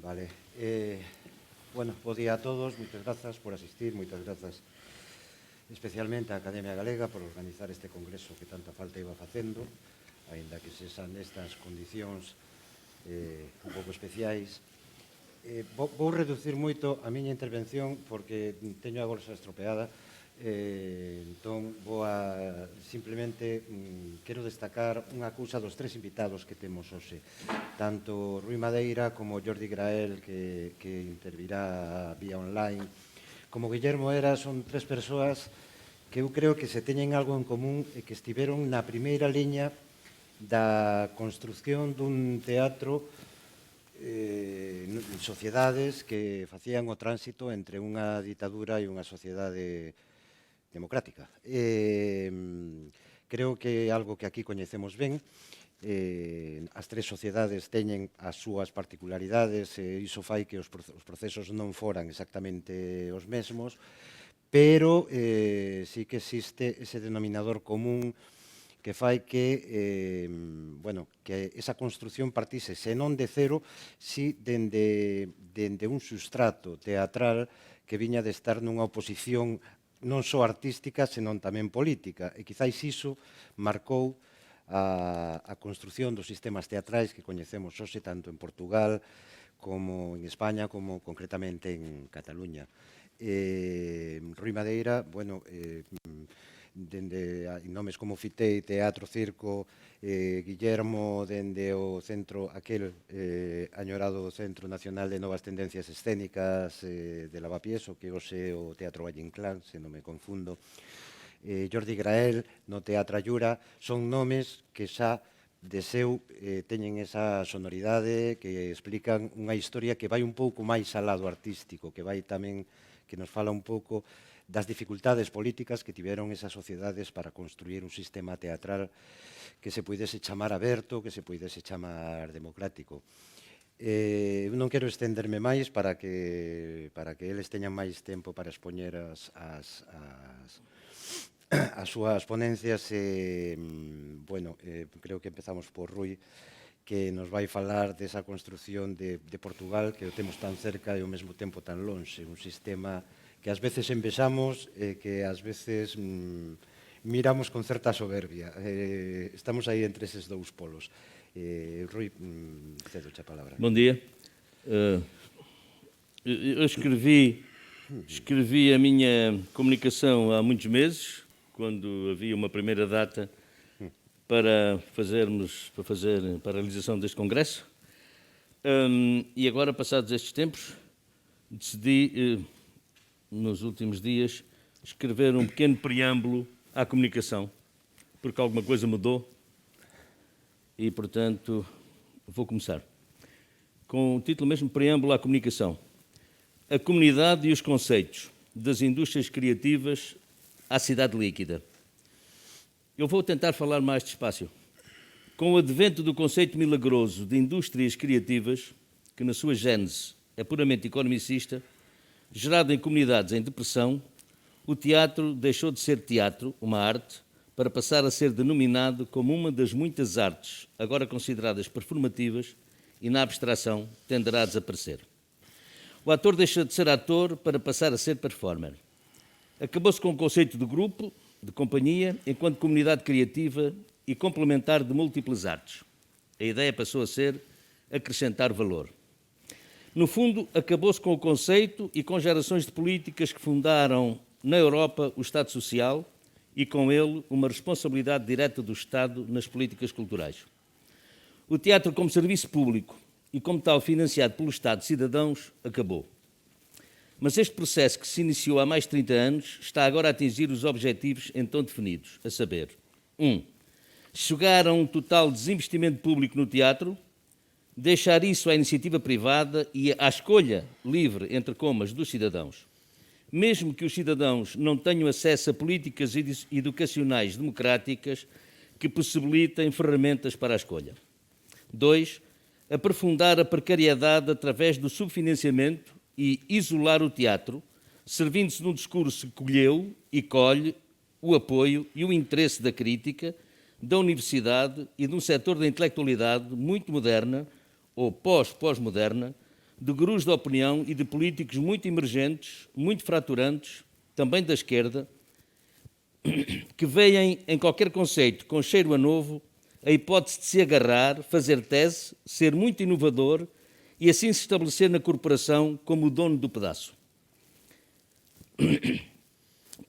Vale. Bueno, bo día a todos, moitas grazas por asistir, moitas grazas especialmente á Academia Galega por organizar este congreso que tanta falta iba facendo, aínda que se san nestas condicións un pouco especiais. Vou reducir moito a miña intervención porque teño a bolsa estropeada, entón vou a simplemente quero destacar unha cousa dos tres invitados que temos hoxe, tanto Rui Madeira como Jordi Grael que intervirá vía online, como Guillermo Era. Son tres persoas que eu creo que se teñen algo en común e que estiveron na primeira liña da construción dun teatro en sociedades que facían o tránsito entre unha ditadura e unha sociedade democrática. Creo que é algo que aquí coñecemos ben. As tres sociedades teñen as súas particularidades e iso fai que os procesos non foran exactamente os mesmos, pero sí que existe ese denominador común que fai que, que esa construción partise, se non de cero, si dende un sustrato teatral que viña de estar nunha oposición non só artística, senón tamén política. E quizáis iso marcou a construción dos sistemas teatrais que coñecemos hoxe tanto en Portugal como en España, como concretamente en Cataluña. Rui Madeira, dende nomes como Fitei, Teatro, Circo, Guillermo dende o centro, aquel añorado Centro Nacional de Novas Tendencias Escénicas de Lavapiés, o que hoxe o Teatro Valle Inclán, se non me confundo, Jordi Grael no Teatro Ayura. Son nomes que xa de seu teñen esa sonoridade, que explican unha historia que vai un pouco máis ao lado artístico, que vai tamén, que nos fala un pouco das dificultades políticas que tiveron esas sociedades para construir un sistema teatral que se puidese chamar aberto, que se puidese chamar democrático. Non quero estenderme máis para que eles teñan máis tempo para expoñer as súas ponencias. Creo que empezamos por Rui, que nos vai falar desa construción de Portugal, que o temos tan cerca e ao mesmo tempo tan lonxe, un sistema que ás veces envexamos e que ás veces miramos con certa soberbia. Estamos aí entre eses dous polos. Rui, cedo-te a palabra. Bom dia. Eu escrevi a minha comunicação há muitos meses, quando havia uma primeira data para a realização deste congresso. E agora, passados estes tempos, decidi, nos últimos dias, escrever um pequeno preâmbulo à comunicação, porque alguma coisa mudou e, portanto, vou começar. Com o título mesmo, Preâmbulo à Comunicação. A comunidade e os conceitos das indústrias criativas à cidade líquida. Eu vou tentar falar mais despacio. Com o advento do conceito milagroso de indústrias criativas, que na sua gênese é puramente economicista, gerado em comunidades em depressão, o teatro deixou de ser teatro, uma arte, para passar a ser denominado como uma das muitas artes, agora consideradas performativas, e na abstração tenderá a desaparecer. O ator deixa de ser ator para passar a ser performer. Acabou-se com o conceito de grupo, de companhia, enquanto comunidade criativa e complementar de múltiplas artes. A ideia passou a ser acrescentar valor. No fundo, acabou-se com o conceito e com gerações de políticas que fundaram na Europa o Estado Social e, com ele, uma responsabilidade direta do Estado nas políticas culturais. O teatro como serviço público e como tal financiado pelo Estado de cidadãos acabou. Mas este processo que se iniciou há mais de 30 anos está agora a atingir os objetivos então definidos, a saber: 1. Chegar a um total desinvestimento público no teatro, deixar isso à iniciativa privada e à escolha livre, entre comas, dos cidadãos. Mesmo que os cidadãos não tenham acesso a políticas educacionais democráticas que possibilitem ferramentas para a escolha. 2. Aprofundar a precariedade através do subfinanciamento e isolar o teatro, servindo-se de um discurso que colheu e colhe o apoio e o interesse da crítica, da universidade e de um setor da intelectualidade muito moderna, ou pós-moderna, de gurus da opinião e de políticos muito emergentes, muito fraturantes, também da esquerda, que veem em qualquer conceito com cheiro a novo a hipótese de se agarrar, fazer tese, ser muito inovador e assim se estabelecer na corporação como o dono do pedaço.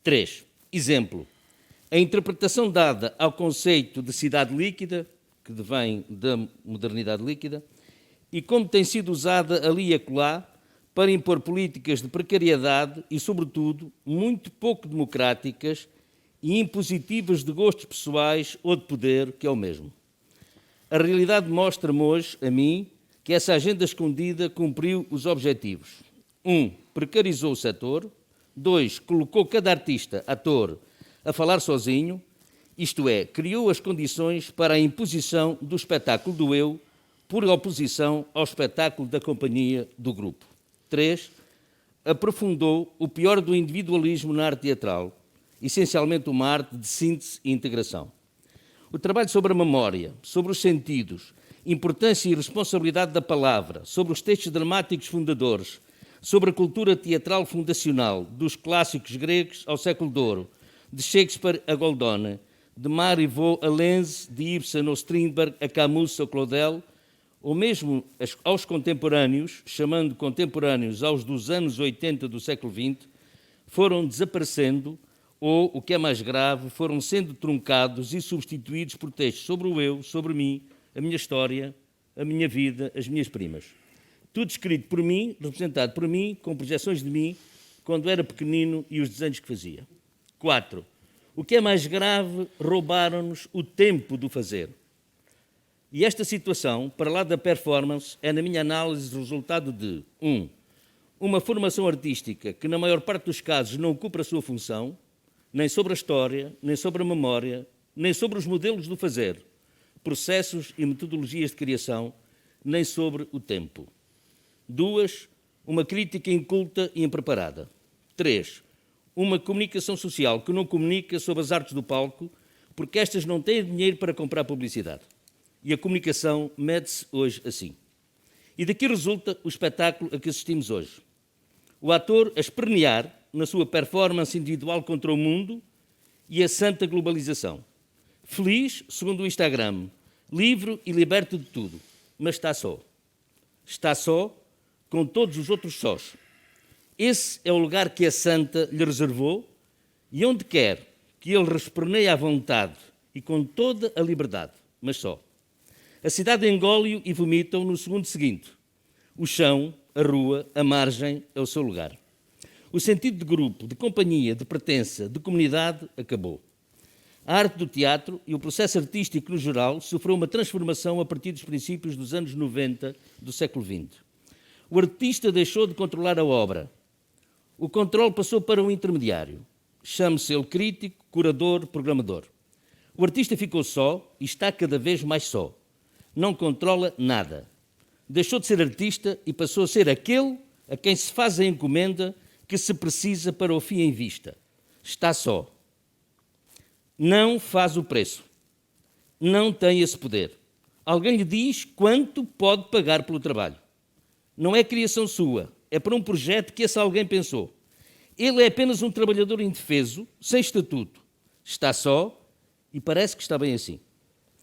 3. Exemplo. A interpretação dada ao conceito de cidade líquida, que vem da modernidade líquida, e como tem sido usada ali e acolá para impor políticas de precariedade e, sobretudo, muito pouco democráticas e impositivas de gostos pessoais ou de poder, que é o mesmo. A realidade mostra-me hoje, a mim, que essa agenda escondida cumpriu os objetivos. 1. Precarizou o setor. 2. Colocou cada artista, ator, a falar sozinho, isto é, criou as condições para a imposição do espetáculo do eu por oposição ao espetáculo da companhia do grupo. 3. Aprofundou o pior do individualismo na arte teatral, essencialmente uma arte de síntese e integração. O trabalho sobre a memória, sobre os sentidos, importância e responsabilidade da palavra, sobre os textos dramáticos fundadores, sobre a cultura teatral fundacional, dos clássicos gregos ao século de ouro, de Shakespeare a Goldoni, de Marivaux a Lenz, de Ibsen ou Strindberg a Camus ou Claudel, ou mesmo aos contemporâneos, chamando contemporâneos aos dos anos 80 do século XX, foram desaparecendo ou, o que é mais grave, foram sendo truncados e substituídos por textos sobre o eu, sobre mim, a minha história, a minha vida, as minhas primas. Tudo escrito por mim, representado por mim, com projeções de mim, quando era pequenino e os desenhos que fazia. 4. O que é mais grave, roubaram-nos o tempo do fazer. E esta situação, para lá da performance, é, na minha análise, resultado de 1. Uma formação artística que, na maior parte dos casos, não cumpre a sua função, nem sobre a história, nem sobre a memória, nem sobre os modelos do fazer, processos e metodologias de criação, nem sobre o tempo. 2. Uma crítica inculta e impreparada. 3. Uma comunicação social que não comunica sobre as artes do palco, porque estas não têm dinheiro para comprar publicidade. E a comunicação mede-se hoje assim. E daqui resulta o espetáculo a que assistimos hoje. O ator a espernear na sua performance individual contra o mundo e a santa globalização. Feliz, segundo o Instagram, livre e liberto de tudo, mas está só. Está só com todos os outros sós. Esse é o lugar que a santa lhe reservou e onde quer que ele resperneie à vontade e com toda a liberdade, mas só. A cidade engole-o e vomita-o no segundo seguinte. O chão, a rua, a margem é o seu lugar. O sentido de grupo, de companhia, de pertença, de comunidade acabou. A arte do teatro e o processo artístico no geral sofreu uma transformação a partir dos princípios dos anos 90 do século XX. O artista deixou de controlar a obra. O controle passou para um intermediário. Chame-se ele crítico, curador, programador. O artista ficou só e está cada vez mais só. Não controla nada. Deixou de ser artista e passou a ser aquele a quem se faz a encomenda que se precisa para o fim em vista. Está só. Não faz o preço. Não tem esse poder. Alguém lhe diz quanto pode pagar pelo trabalho. Não é criação sua, é para um projeto que esse alguém pensou. Ele é apenas um trabalhador indefeso, sem estatuto. Está só e parece que está bem assim.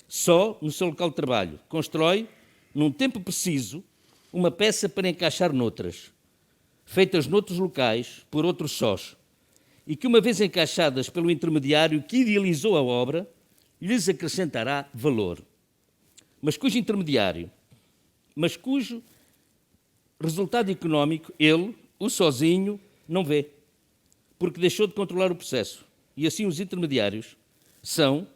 Só no seu local de trabalho. Constrói, num tempo preciso, uma peça para encaixar noutras, feitas noutros locais, por outros sós, e que, uma vez encaixadas pelo intermediário que idealizou a obra, lhes acrescentará valor. Mas cujo resultado económico ele, o sozinho, não vê, porque deixou de controlar o processo. E assim os intermediários são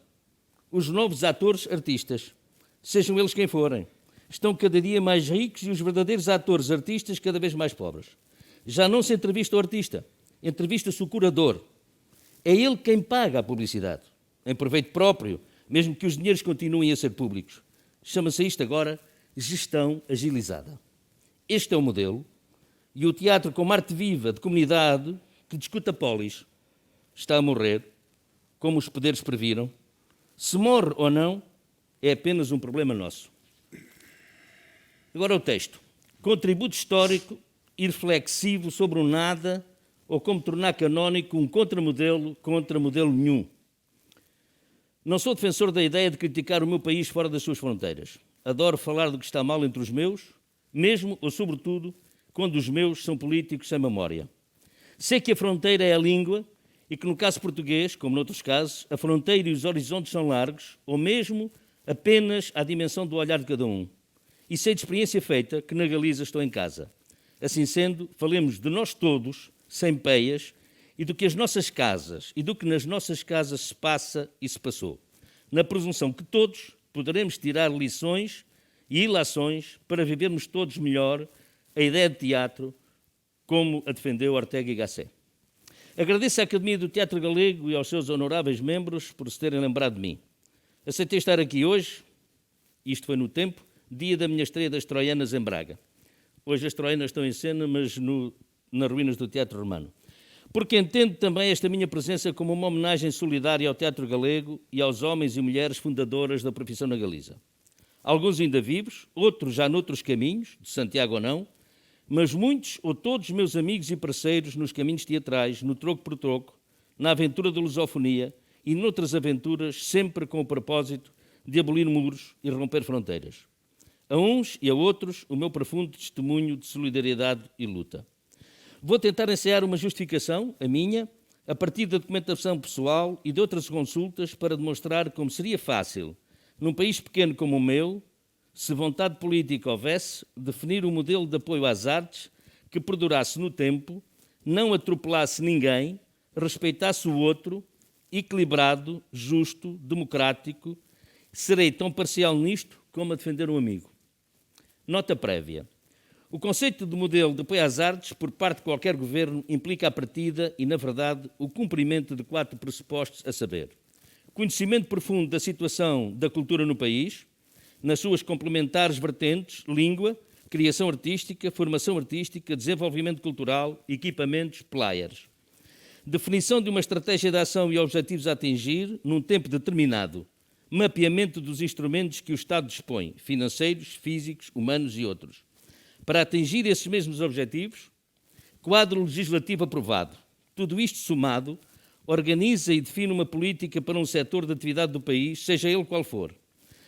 os novos atores artistas, sejam eles quem forem. Estão cada dia mais ricos e os verdadeiros atores artistas cada vez mais pobres. Já não se entrevista o artista, entrevista-se o curador. É ele quem paga a publicidade, em proveito próprio, mesmo que os dinheiros continuem a ser públicos. Chama-se isto agora gestão agilizada. Este é o modelo, e o teatro como arte viva de comunidade que discute a polis está a morrer, como os poderes previram. Se morre ou não, é apenas um problema nosso. Agora o texto. contributo histórico e reflexivo sobre o nada ou como tornar canónico um contramodelo contra modelo nenhum. Não sou defensor da ideia de criticar o meu país fora das suas fronteiras. Adoro falar do que está mal entre os meus, mesmo ou sobretudo quando os meus são políticos sem memória. Sei que a fronteira é a língua e que no caso português, como noutros casos, a fronteira e os horizontes são largos ou mesmo apenas à dimensão do olhar de cada um. E sei de experiência feita que na Galiza estou em casa. Assim sendo, falemos de nós todos, sem peias, e do que as nossas casas e do que nas nossas casas se passa e se passou, na presunção que todos poderemos tirar lições e ilações para vivermos todos melhor a ideia de teatro como a defendeu Ortega y Gasset. Agradeço à Academia do Teatro Galego e aos seus honoráveis membros por se terem lembrado de mim. Aceitei estar aqui hoje, isto foi no tempo, dia da minha estreia das Troianas em Braga. Hoje as Troianas estão em cena, mas nas ruínas do Teatro Romano. Porque entendo também esta minha presença como uma homenagem solidária ao teatro galego e aos homens e mulheres fundadoras da profissão na Galiza. Alguns ainda vivos, outros já noutros caminhos, de Santiago ou não, mas muitos ou todos meus amigos e parceiros nos caminhos teatrais, no troco por troco, na aventura da lusofonia e noutras aventuras, sempre com o propósito de abolir muros e romper fronteiras. A uns e a outros, o meu profundo testemunho de solidariedade e luta. Vou tentar ensaiar uma justificação, a minha, a partir da documentação pessoal e de outras consultas para demonstrar como seria fácil, num país pequeno como o meu, se vontade política houvesse, definir um modelo de apoio às artes que perdurasse no tempo, não atropelasse ninguém, respeitasse o outro, equilibrado, justo, democrático. Serei tão parcial nisto como a defender um amigo. Nota prévia. O conceito de modelo de apoio às artes, por parte de qualquer governo, implica a partida e, na verdade, o cumprimento de 4 pressupostos, a saber: conhecimento profundo da situação da cultura no país, nas suas complementares vertentes, língua, criação artística, formação artística, desenvolvimento cultural, equipamentos, players. Definição de uma estratégia de ação e objetivos a atingir num tempo determinado. Mapeamento dos instrumentos que o Estado dispõe, financeiros, físicos, humanos e outros. Para atingir esses mesmos objetivos, quadro legislativo aprovado. Tudo isto somado, organiza e define uma política para um setor de atividade do país, seja ele qual for,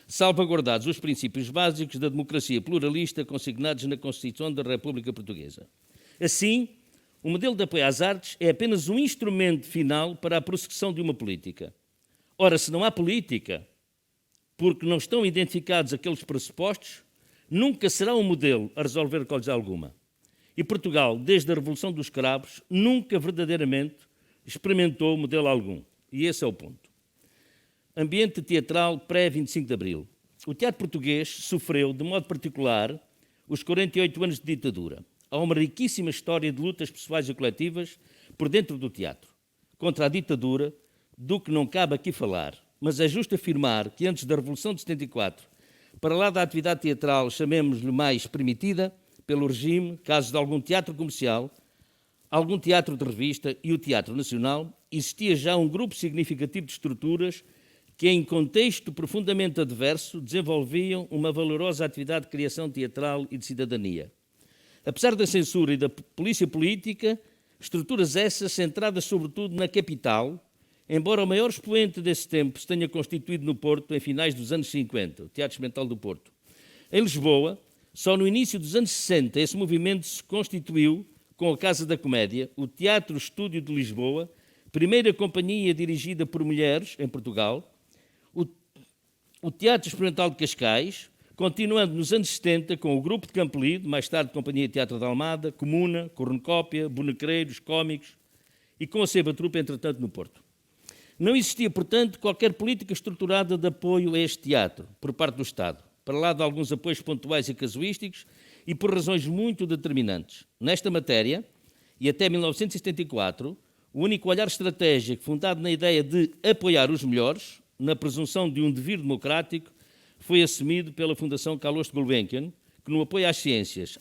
salvaguardados os princípios básicos da democracia pluralista consignados na Constituição da República Portuguesa. Assim, o modelo de apoio às artes é apenas um instrumento final para a prossecução de uma política. Ora, se não há política, porque não estão identificados aqueles pressupostos, nunca será um modelo a resolver coisa alguma. E Portugal, desde a Revolução dos Cravos, nunca verdadeiramente experimentou modelo algum. E esse é o ponto. Ambiente teatral pré-25 de Abril. O teatro português sofreu, de modo particular, os 48 anos de ditadura. Há uma riquíssima história de lutas pessoais e coletivas por dentro do teatro, contra a ditadura, do que não cabe aqui falar. Mas é justo afirmar que antes da Revolução de 74, para lá da atividade teatral, chamemos-lhe mais permitida, pelo regime, caso de algum teatro comercial, algum teatro de revista e o Teatro Nacional, existia já um grupo significativo de estruturas que, em contexto profundamente adverso, desenvolviam uma valorosa atividade de criação teatral e de cidadania. Apesar da censura e da polícia política, estruturas essas centradas sobretudo na capital, embora o maior expoente desse tempo se tenha constituído no Porto em finais dos anos 50, o Teatro Experimental do Porto. Em Lisboa, só no início dos anos 60, esse movimento se constituiu com a Casa da Comédia, o Teatro Estúdio de Lisboa, primeira companhia dirigida por mulheres em Portugal, o Teatro Experimental de Cascais, continuando nos anos 70 com o Grupo de Campolide, mais tarde Companhia de Teatro da Almada, Comuna, Cornucópia, Bonecreiros, Cómicos, e com a Seba Trupe, entretanto, no Porto. Não existia, portanto, qualquer política estruturada de apoio a este teatro, por parte do Estado, para lá de alguns apoios pontuais e casuísticos e por razões muito determinantes. Nesta matéria, e até 1974, o único olhar estratégico fundado na ideia de apoiar os melhores, na presunção de um dever democrático, foi assumido pela Fundação Carlos de Gulbenkian, que no apoio às ciências,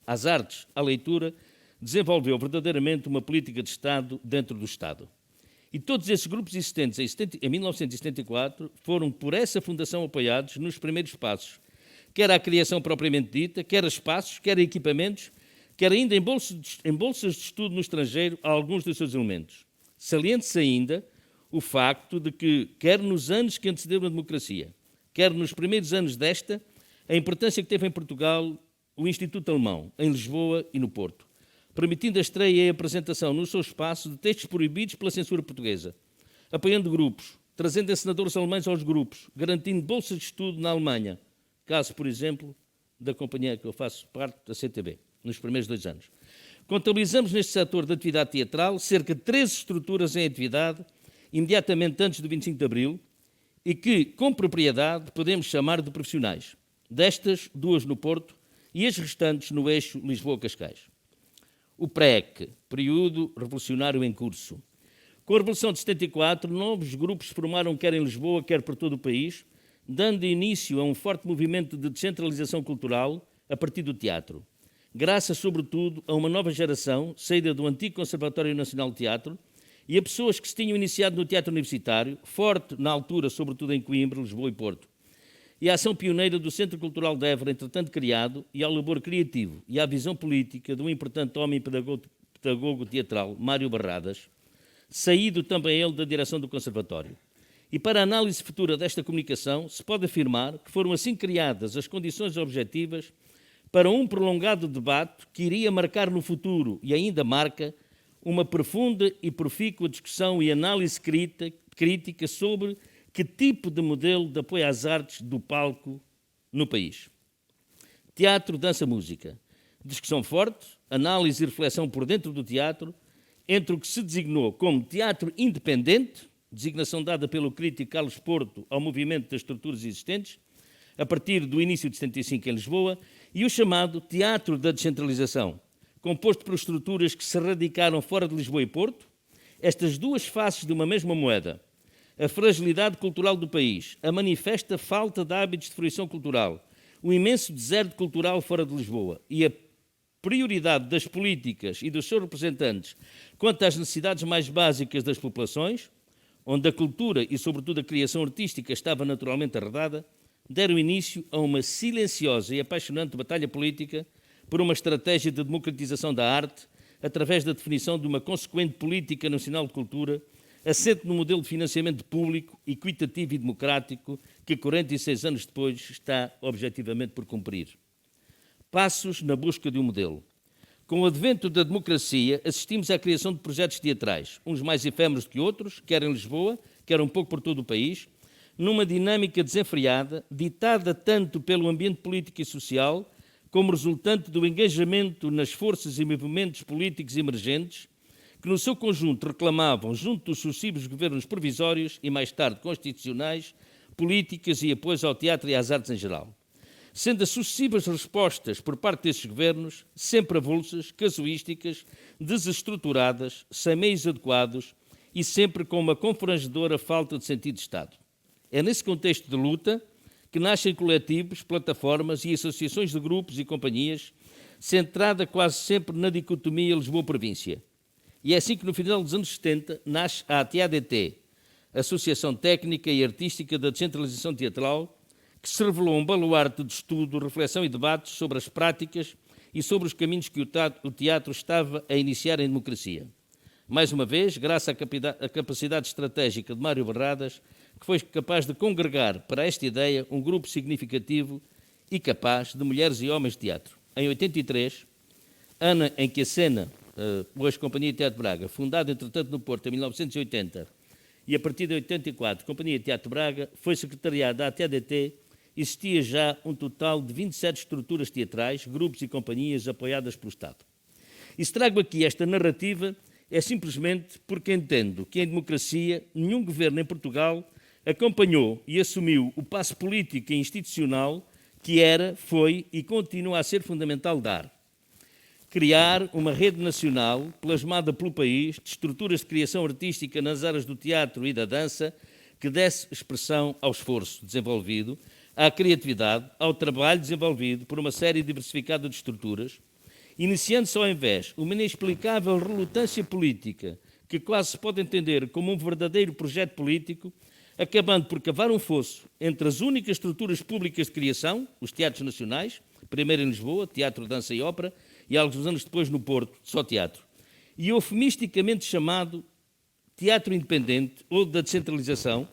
às artes, à leitura, desenvolveu verdadeiramente uma política de Estado dentro do Estado. E todos esses grupos existentes em 1974 foram por essa fundação apoiados nos primeiros passos, quer à criação propriamente dita, quer a espaços, quer a equipamentos, quer ainda em bolsas de estudo no estrangeiro a alguns dos seus elementos. Saliente-se ainda o facto de que, quer nos anos que antecederam a democracia, quer nos primeiros anos desta, a importância que teve em Portugal o Instituto Alemão, em Lisboa e no Porto, permitindo a estreia e a apresentação no seu espaço de textos proibidos pela censura portuguesa, apoiando grupos, trazendo encenadores alemães aos grupos, garantindo bolsas de estudo na Alemanha, caso, por exemplo, da companhia que eu faço parte, da CTB, nos primeiros 2 anos. Contabilizamos neste setor de atividade teatral cerca de 13 estruturas em atividade, imediatamente antes do 25 de Abril, e que, com propriedade, podemos chamar de profissionais. Destas, 2 no Porto e as restantes no eixo Lisboa-Cascais. O PREC, período revolucionário em curso. Com a Revolução de 74, novos grupos se formaram quer em Lisboa, quer por todo o país, dando início a um forte movimento de descentralização cultural a partir do teatro. Graças, sobretudo, a uma nova geração, saída do antigo Conservatório Nacional de Teatro, e a pessoas que se tinham iniciado no teatro universitário, forte na altura, sobretudo em Coimbra, Lisboa e Porto. E a ação pioneira do Centro Cultural de Évora, entretanto criado, e ao labor criativo e à visão política de um importante homem pedagogo teatral, Mário Barradas, saído também ele da direção do Conservatório. E para a análise futura desta comunicação, se pode afirmar que foram assim criadas as condições objetivas para um prolongado debate que iria marcar no futuro, e ainda marca, uma profunda e profícua discussão e análise crítica sobre que tipo de modelo de apoio às artes do palco no país. Teatro, dança, música. Discussão forte, análise e reflexão por dentro do teatro, entre o que se designou como teatro independente, designação dada pelo crítico Carlos Porto ao movimento das estruturas existentes, a partir do início de 75 em Lisboa, e o chamado teatro da descentralização, composto por estruturas que se radicaram fora de Lisboa e Porto, estas duas faces de uma mesma moeda, a fragilidade cultural do país, a manifesta falta de hábitos de fruição cultural, o imenso deserto cultural fora de Lisboa e a prioridade das políticas e dos seus representantes quanto às necessidades mais básicas das populações, onde a cultura e, sobretudo, a criação artística estava naturalmente arredada, deram início a uma silenciosa e apaixonante batalha política por uma estratégia de democratização da arte, através da definição de uma consequente política nacional de cultura, assente no modelo de financiamento público, equitativo e democrático, que 46 anos depois está objetivamente por cumprir. Passos na busca de um modelo. Com o advento da democracia, assistimos à criação de projetos teatrais, uns mais efêmeros que outros, quer em Lisboa, quer um pouco por todo o país, numa dinâmica desenfreada, ditada tanto pelo ambiente político e social, como resultante do engajamento nas forças e movimentos políticos emergentes, que no seu conjunto reclamavam, junto dos sucessivos governos provisórios e mais tarde constitucionais, políticas e apoios ao teatro e às artes em geral. Sendo as sucessivas respostas por parte desses governos sempre avulsas, casuísticas, desestruturadas, sem meios adequados e sempre com uma confrangedora falta de sentido de Estado. É nesse contexto de luta que nascem coletivos, plataformas e associações de grupos e companhias, centrada quase sempre na dicotomia Lisboa-Província. E é assim que no final dos anos 70 nasce a ATADT, Associação Técnica e Artística da Descentralização Teatral, que se revelou um baluarte de estudo, reflexão e debates sobre as práticas e sobre os caminhos que o teatro estava a iniciar em democracia. Mais uma vez, graças à capacidade estratégica de Mário Barradas, que foi capaz de congregar para esta ideia um grupo significativo e capaz de mulheres e homens de teatro. Em 83, ano em que a Cena, hoje Companhia de Teatro Braga, fundada entretanto no Porto em 1980, e a partir de 84, Companhia de Teatro Braga, foi secretariada da ATADT, existia já um total de 27 estruturas teatrais, grupos e companhias apoiadas pelo Estado. E se trago aqui esta narrativa, é simplesmente porque entendo que em democracia nenhum governo em Portugal acompanhou e assumiu o passo político e institucional que era, foi e continua a ser fundamental dar. Criar uma rede nacional, plasmada pelo país, de estruturas de criação artística nas áreas do teatro e da dança, que desse expressão ao esforço desenvolvido, à criatividade, ao trabalho desenvolvido por uma série diversificada de estruturas, iniciando-se ao invés uma inexplicável relutância política, que quase se pode entender como um verdadeiro projeto político, acabando por cavar um fosso entre as únicas estruturas públicas de criação, os teatros nacionais, primeiro em Lisboa, Teatro, Dança e Ópera, e alguns anos depois no Porto, só teatro, e eufemisticamente chamado teatro independente ou da descentralização,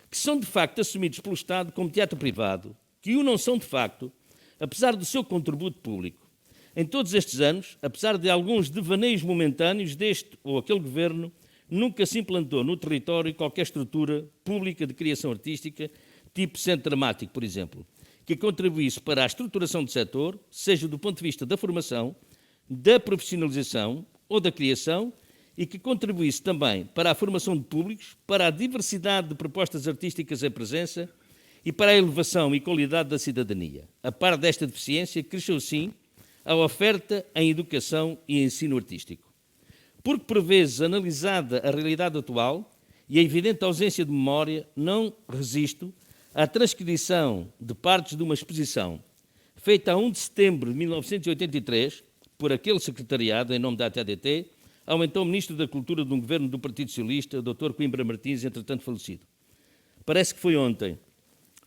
que são de facto assumidos pelo Estado como teatro privado, que o não são de facto, apesar do seu contributo público. Em todos estes anos, apesar de alguns devaneios momentâneos deste ou aquele governo, nunca se implantou no território qualquer estrutura pública de criação artística, tipo centro dramático, por exemplo, que contribuísse para a estruturação do setor, seja do ponto de vista da formação, da profissionalização ou da criação, e que contribuísse também para a formação de públicos, para a diversidade de propostas artísticas em presença e para a elevação e qualidade da cidadania. A par desta deficiência, cresceu sim a oferta em educação e ensino artístico. Porque, por vezes, analisada a realidade atual e a evidente ausência de memória, não resisto à transcrição de partes de uma exposição feita a 1 de setembro de 1983 por aquele secretariado, em nome da ATADT, ao então Ministro da Cultura de um governo do Partido Socialista, Dr. Coimbra Martins, entretanto falecido. Parece que foi ontem.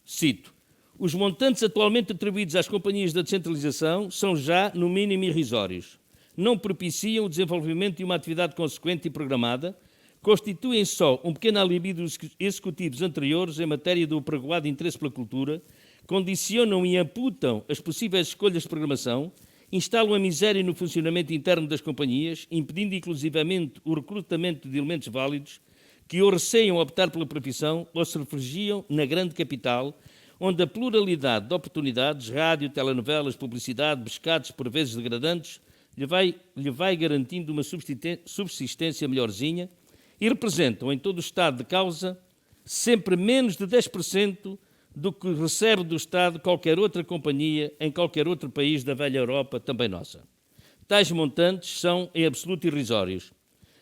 Cito: os montantes atualmente atribuídos às companhias da descentralização são já, no mínimo, irrisórios. Não propiciam o desenvolvimento de uma atividade consequente e programada, constituem só um pequeno alibi dos executivos anteriores em matéria do apregoado interesse pela cultura, condicionam e amputam as possíveis escolhas de programação, instalam a miséria no funcionamento interno das companhias, impedindo inclusivamente o recrutamento de elementos válidos que ou receiam optar pela profissão ou se refugiam na grande capital, onde a pluralidade de oportunidades, rádio, telenovelas, publicidade, pescados por vezes degradantes, lhe vai garantindo uma subsistência melhorzinha e representam em todo o estado de causa sempre menos de 10% do que recebe do Estado qualquer outra companhia em qualquer outro país da velha Europa, também nossa. Tais montantes são, em absoluto, irrisórios,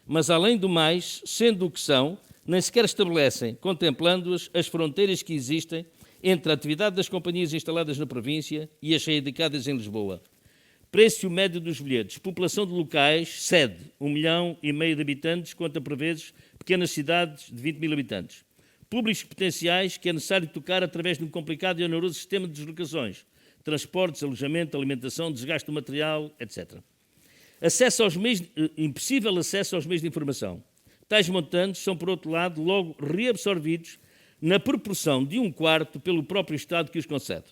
mas, além do mais, sendo o que são, nem sequer estabelecem, contemplando-as, as fronteiras que existem entre a atividade das companhias instaladas na província e as radicadas em Lisboa. Preço médio dos bilhetes, população de locais, sede, 1,5 milhão de habitantes, conta por vezes pequenas cidades de 20 mil habitantes. Públicos potenciais que é necessário tocar através de um complicado e oneroso sistema de deslocações, transportes, alojamento, alimentação, desgaste do material, etc. Impossível acesso aos meios de informação. Tais montantes são, por outro lado, logo reabsorvidos na proporção de 1/4 pelo próprio Estado que os concede,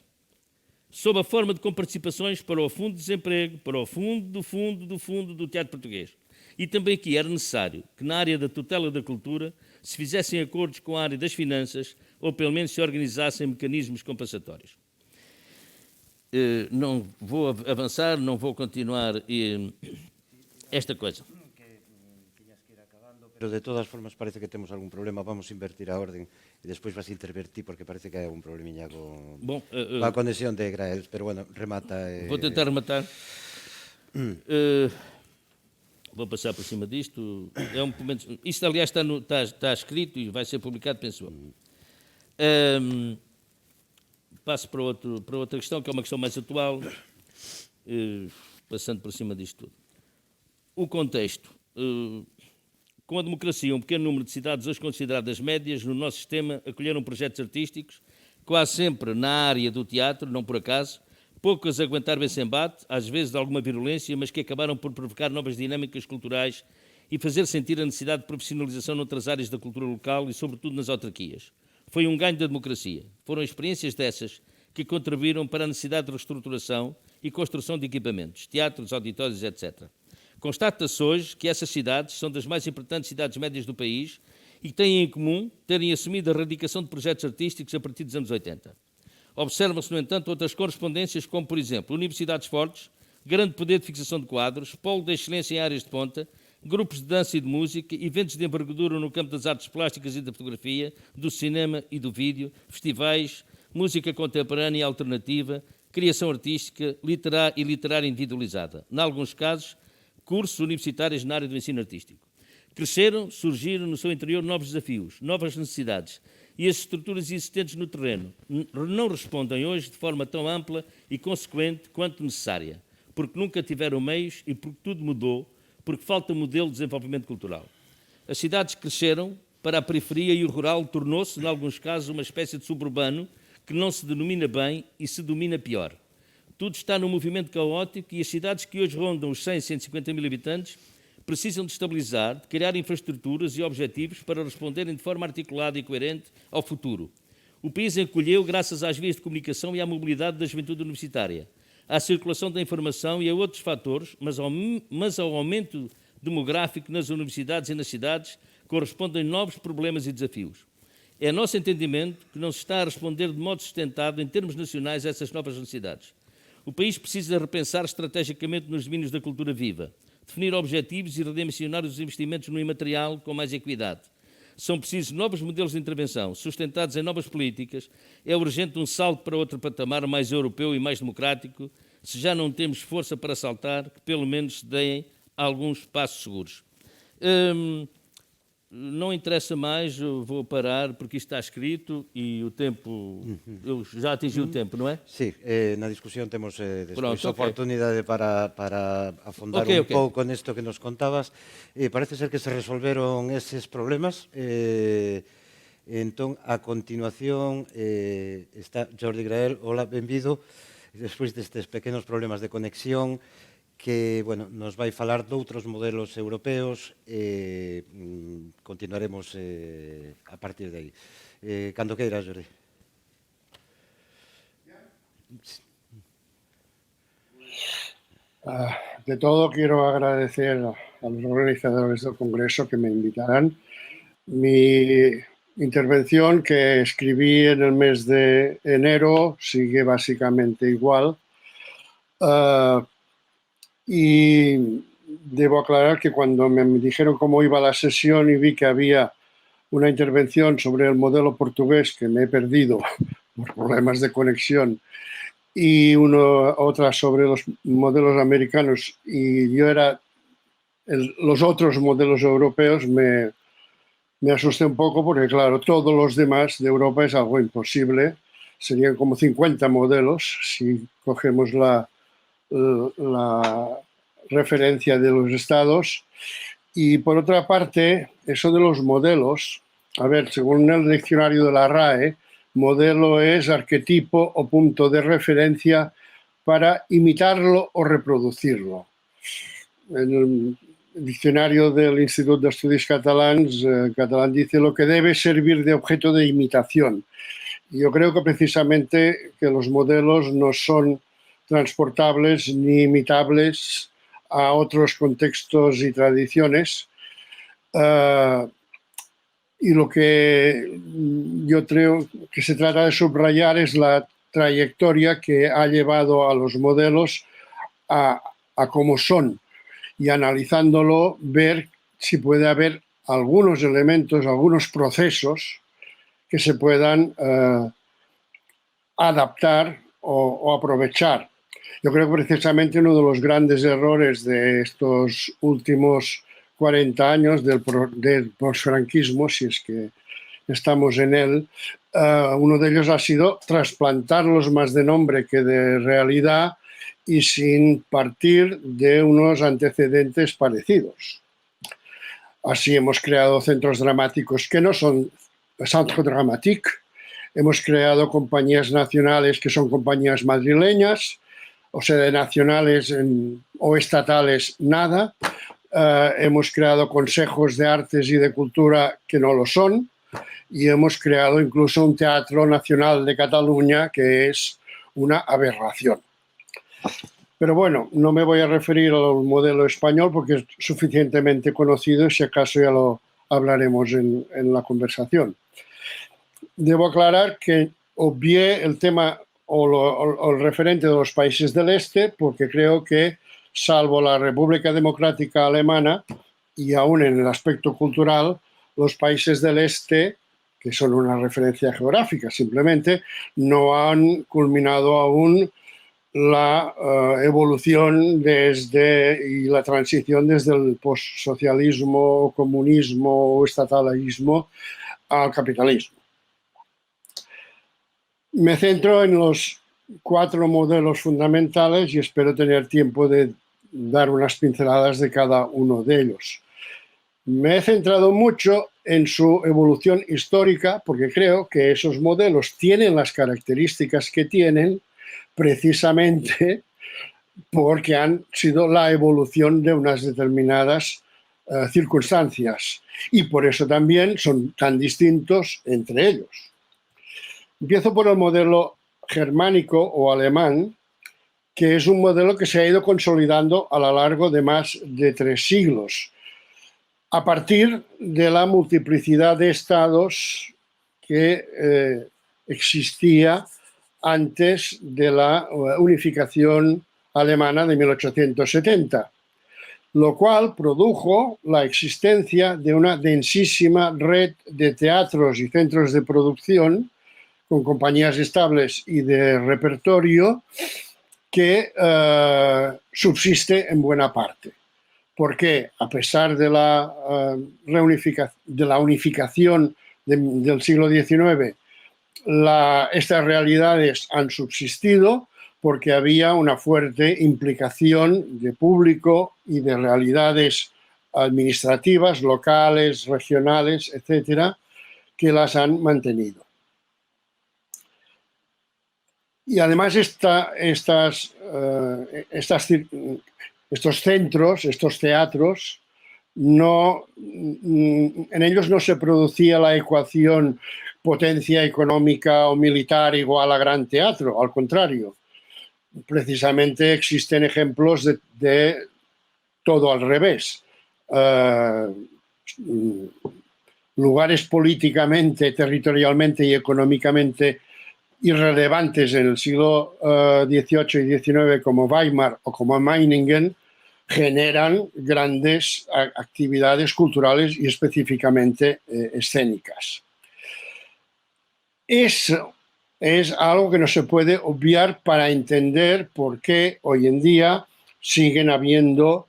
sob a forma de comparticipações para o Fundo de Desemprego, para o fundo do Teatro Português. E também aqui era necessário que, na área da tutela da cultura, se fizessem acordos com a área das finanças ou, pelo menos, se organizassem mecanismos compensatórios. Não vou avançar, não vou continuar esta coisa. Pero de todas formas parece que temos algún problema, vamos invertir a orden e despois vas intervertir porque parece que hai algún problemiña con a conexión de Graels, pero bueno, remata. Vou tentar rematar. Vou passar por cima disto. É um momento, isto, aliás, está escrito e vai ser publicado, penso eu. Passo para outra questão, que é uma questão mais atual, passando por cima disto tudo. O contexto. Com a democracia, um pequeno número de cidades hoje consideradas médias no nosso sistema acolheram projetos artísticos, quase sempre na área do teatro, não por acaso, poucas aguentaram esse embate, às vezes de alguma virulência, mas que acabaram por provocar novas dinâmicas culturais e fazer sentir a necessidade de profissionalização noutras áreas da cultura local e, sobretudo, nas autarquias. Foi um ganho da democracia. Foram experiências dessas que contribuíram para a necessidade de reestruturação e construção de equipamentos, teatros, auditórios, etc. Constata-se hoje que essas cidades são das mais importantes cidades médias do país e têm em comum terem assumido a erradicação de projetos artísticos a partir dos anos 80. Observam-se, no entanto, outras correspondências, como, por exemplo, universidades fortes, grande poder de fixação de quadros, polo de excelência em áreas de ponta, grupos de dança e de música, eventos de envergadura no campo das artes plásticas e da fotografia, do cinema e do vídeo, festivais, música contemporânea e alternativa, criação artística e literária individualizada. Em alguns casos, cursos universitários na área do ensino artístico. Cresceram, surgiram no seu interior novos desafios, novas necessidades, e as estruturas existentes no terreno não respondem hoje de forma tão ampla e consequente quanto necessária, porque nunca tiveram meios e porque tudo mudou, porque falta modelo de desenvolvimento cultural. As cidades cresceram para a periferia e o rural tornou-se, em alguns casos, uma espécie de suburbano que não se denomina bem e se domina pior. Tudo está num movimento caótico e as cidades que hoje rondam os 100, 150 mil habitantes precisam de estabilizar, de criar infraestruturas e objetivos para responderem de forma articulada e coerente ao futuro. O país encolheu graças às vias de comunicação e à mobilidade da juventude universitária, à circulação da informação e a outros fatores, mas ao aumento demográfico nas universidades e nas cidades correspondem novos problemas e desafios. É nosso entendimento que não se está a responder de modo sustentado em termos nacionais a essas novas necessidades. O país precisa repensar estrategicamente nos domínios da cultura viva, definir objetivos e redimensionar os investimentos no imaterial com mais equidade. São precisos novos modelos de intervenção, sustentados em novas políticas. É urgente um salto para outro patamar mais europeu e mais democrático. Se já não temos força para saltar, que pelo menos se deem alguns passos seguros. Não interessa mais, eu vou parar porque isto está escrito e o tempo, eu já atingi o tempo, não é? Sí, na discusión temos despois Pronto, oportunidade para afondar un pouco nesto que nos contabas. Parece ser que se resolveron eses problemas. Entón, a continuación, está Jordi Grael. Hola, benvido. Despois destes pequenos problemas de conexión, que bueno, nos vai falar doutros modelos europeos, continuaremos a partir de aí. Cando queiras, Jordi. De todo, quiero agradecer a los organizadores del Congreso que me invitarán. Mi intervención, que escribí en el mes de enero, sigue básicamente igual. Y debo aclarar que cuando me dijeron cómo iba la sesión y vi que había una intervención sobre el modelo portugués, que me he perdido por problemas de conexión, y otra sobre los modelos americanos, y yo era los otros modelos europeos, me asusté un poco porque, claro, todos los demás de Europa es algo imposible. Serían como 50 modelos si cogemos la referencia de los estados. Y por otra parte, eso de los modelos, a ver, según el diccionario de la RAE, modelo es arquetipo o punto de referencia para imitarlo o reproducirlo. En el diccionario del Institut d'Estudis Catalans, catalán dice lo que debe servir de objeto de imitación. Y yo creo que precisamente que los modelos no son transportables ni imitables a otros contextos y tradiciones. Y lo que yo creo que se trata de subrayar es la trayectoria que ha llevado a los modelos a cómo son, y analizándolo ver si puede haber algunos elementos, algunos procesos que se puedan adaptar o aprovechar. Yo creo que precisamente uno de los grandes errores de estos últimos 40 años del posfranquismo, si es que estamos en él, uno de ellos ha sido trasplantarlos más de nombre que de realidad y sin partir de unos antecedentes parecidos. Así hemos creado centros dramáticos que no son centro dramatique, hemos creado compañías nacionales que son compañías madrileñas, o sea, de nacionales o estatales nada. Hemos creado consejos de artes y de cultura que no lo son, y hemos creado incluso un Teatro Nacional de Cataluña que es una aberración. Pero bueno, no me voy a referir al modelo español porque es suficientemente conocido y si acaso ya lo hablaremos en la conversación. Debo aclarar que obvié el tema o el referente de los países del este porque creo que, salvo la República Democrática Alemana y aún en el aspecto cultural, los países del este, que son una referencia geográfica simplemente, no han culminado aún la evolución y la transición desde el postsocialismo, comunismo o estatalismo al capitalismo. Me centro en los 4 modelos fundamentales y espero tener tiempo de dar unas pinceladas de cada uno de ellos. me he centrado mucho en su evolución histórica porque creo que esos modelos tienen las características que tienen precisamente porque han sido la evolución de unas determinadas circunstancias y por eso también son tan distintos entre ellos. Empiezo por el modelo germánico o alemán, que es un modelo que se ha ido consolidando a lo largo de más de 3 siglos, a partir de la multiplicidad de estados que existía antes de la unificación alemana de 1870, lo cual produjo la existencia de una densísima red de teatros y centros de producción con compañías estables y de repertorio que subsiste en buena parte. Porque a pesar de la unificación del siglo XIX, estas realidades han subsistido porque había una fuerte implicación de público y de realidades administrativas, locales, regionales, etcétera, que las han mantenido. Y además estos centros, estos teatros, en ellos no se producía la ecuación potencia económica o militar igual a gran teatro, al contrario. Precisamente existen ejemplos de todo al revés. Lugares políticamente, territorialmente y económicamente irrelevantes en el siglo XVIII y XIX como Weimar o como Meiningen generan grandes actividades culturales y específicamente escénicas. Eso es algo que no se puede obviar para entender por qué hoy en día siguen habiendo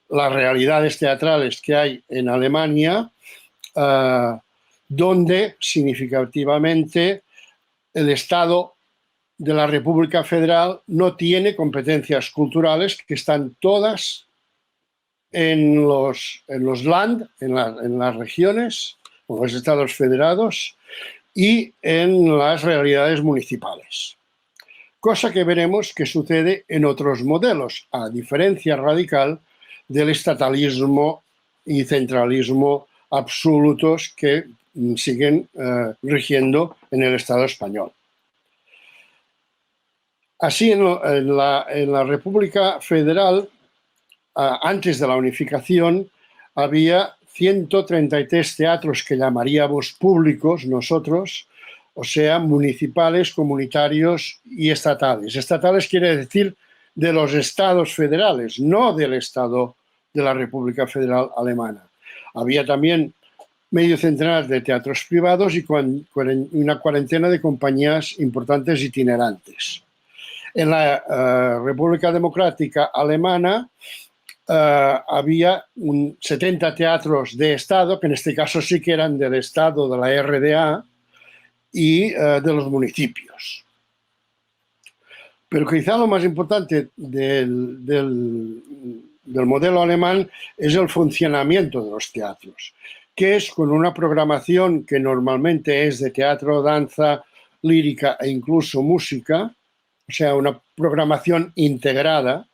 las realidades teatrales que hay en Alemania, donde significativamente el Estado de la República Federal no tiene competencias culturales que están todas en los Land, en las regiones, o los estados federados, y en las realidades municipales. Cosa que veremos que sucede en otros modelos, a diferencia radical del estatalismo y centralismo absolutos que siguen rigiendo en el Estado español. Así, en la República Federal, antes de la unificación, había 133 teatros que llamaríamos públicos nosotros, o sea, municipales, comunitarios y estatales. Estatales quiere decir de los estados federales, no del Estado de la República Federal Alemana. Había también medio centenar de teatros privados y una cuarentena de compañías importantes itinerantes. En la República Democrática Alemana había 70 teatros de Estado, que en este caso sí que eran del Estado, de la RDA y de los municipios. Pero quizá lo más importante del modelo alemán es el funcionamiento de los teatros, que es con una programación que normalmente es de teatro, danza, lírica e incluso música, o sea, una programación integrada,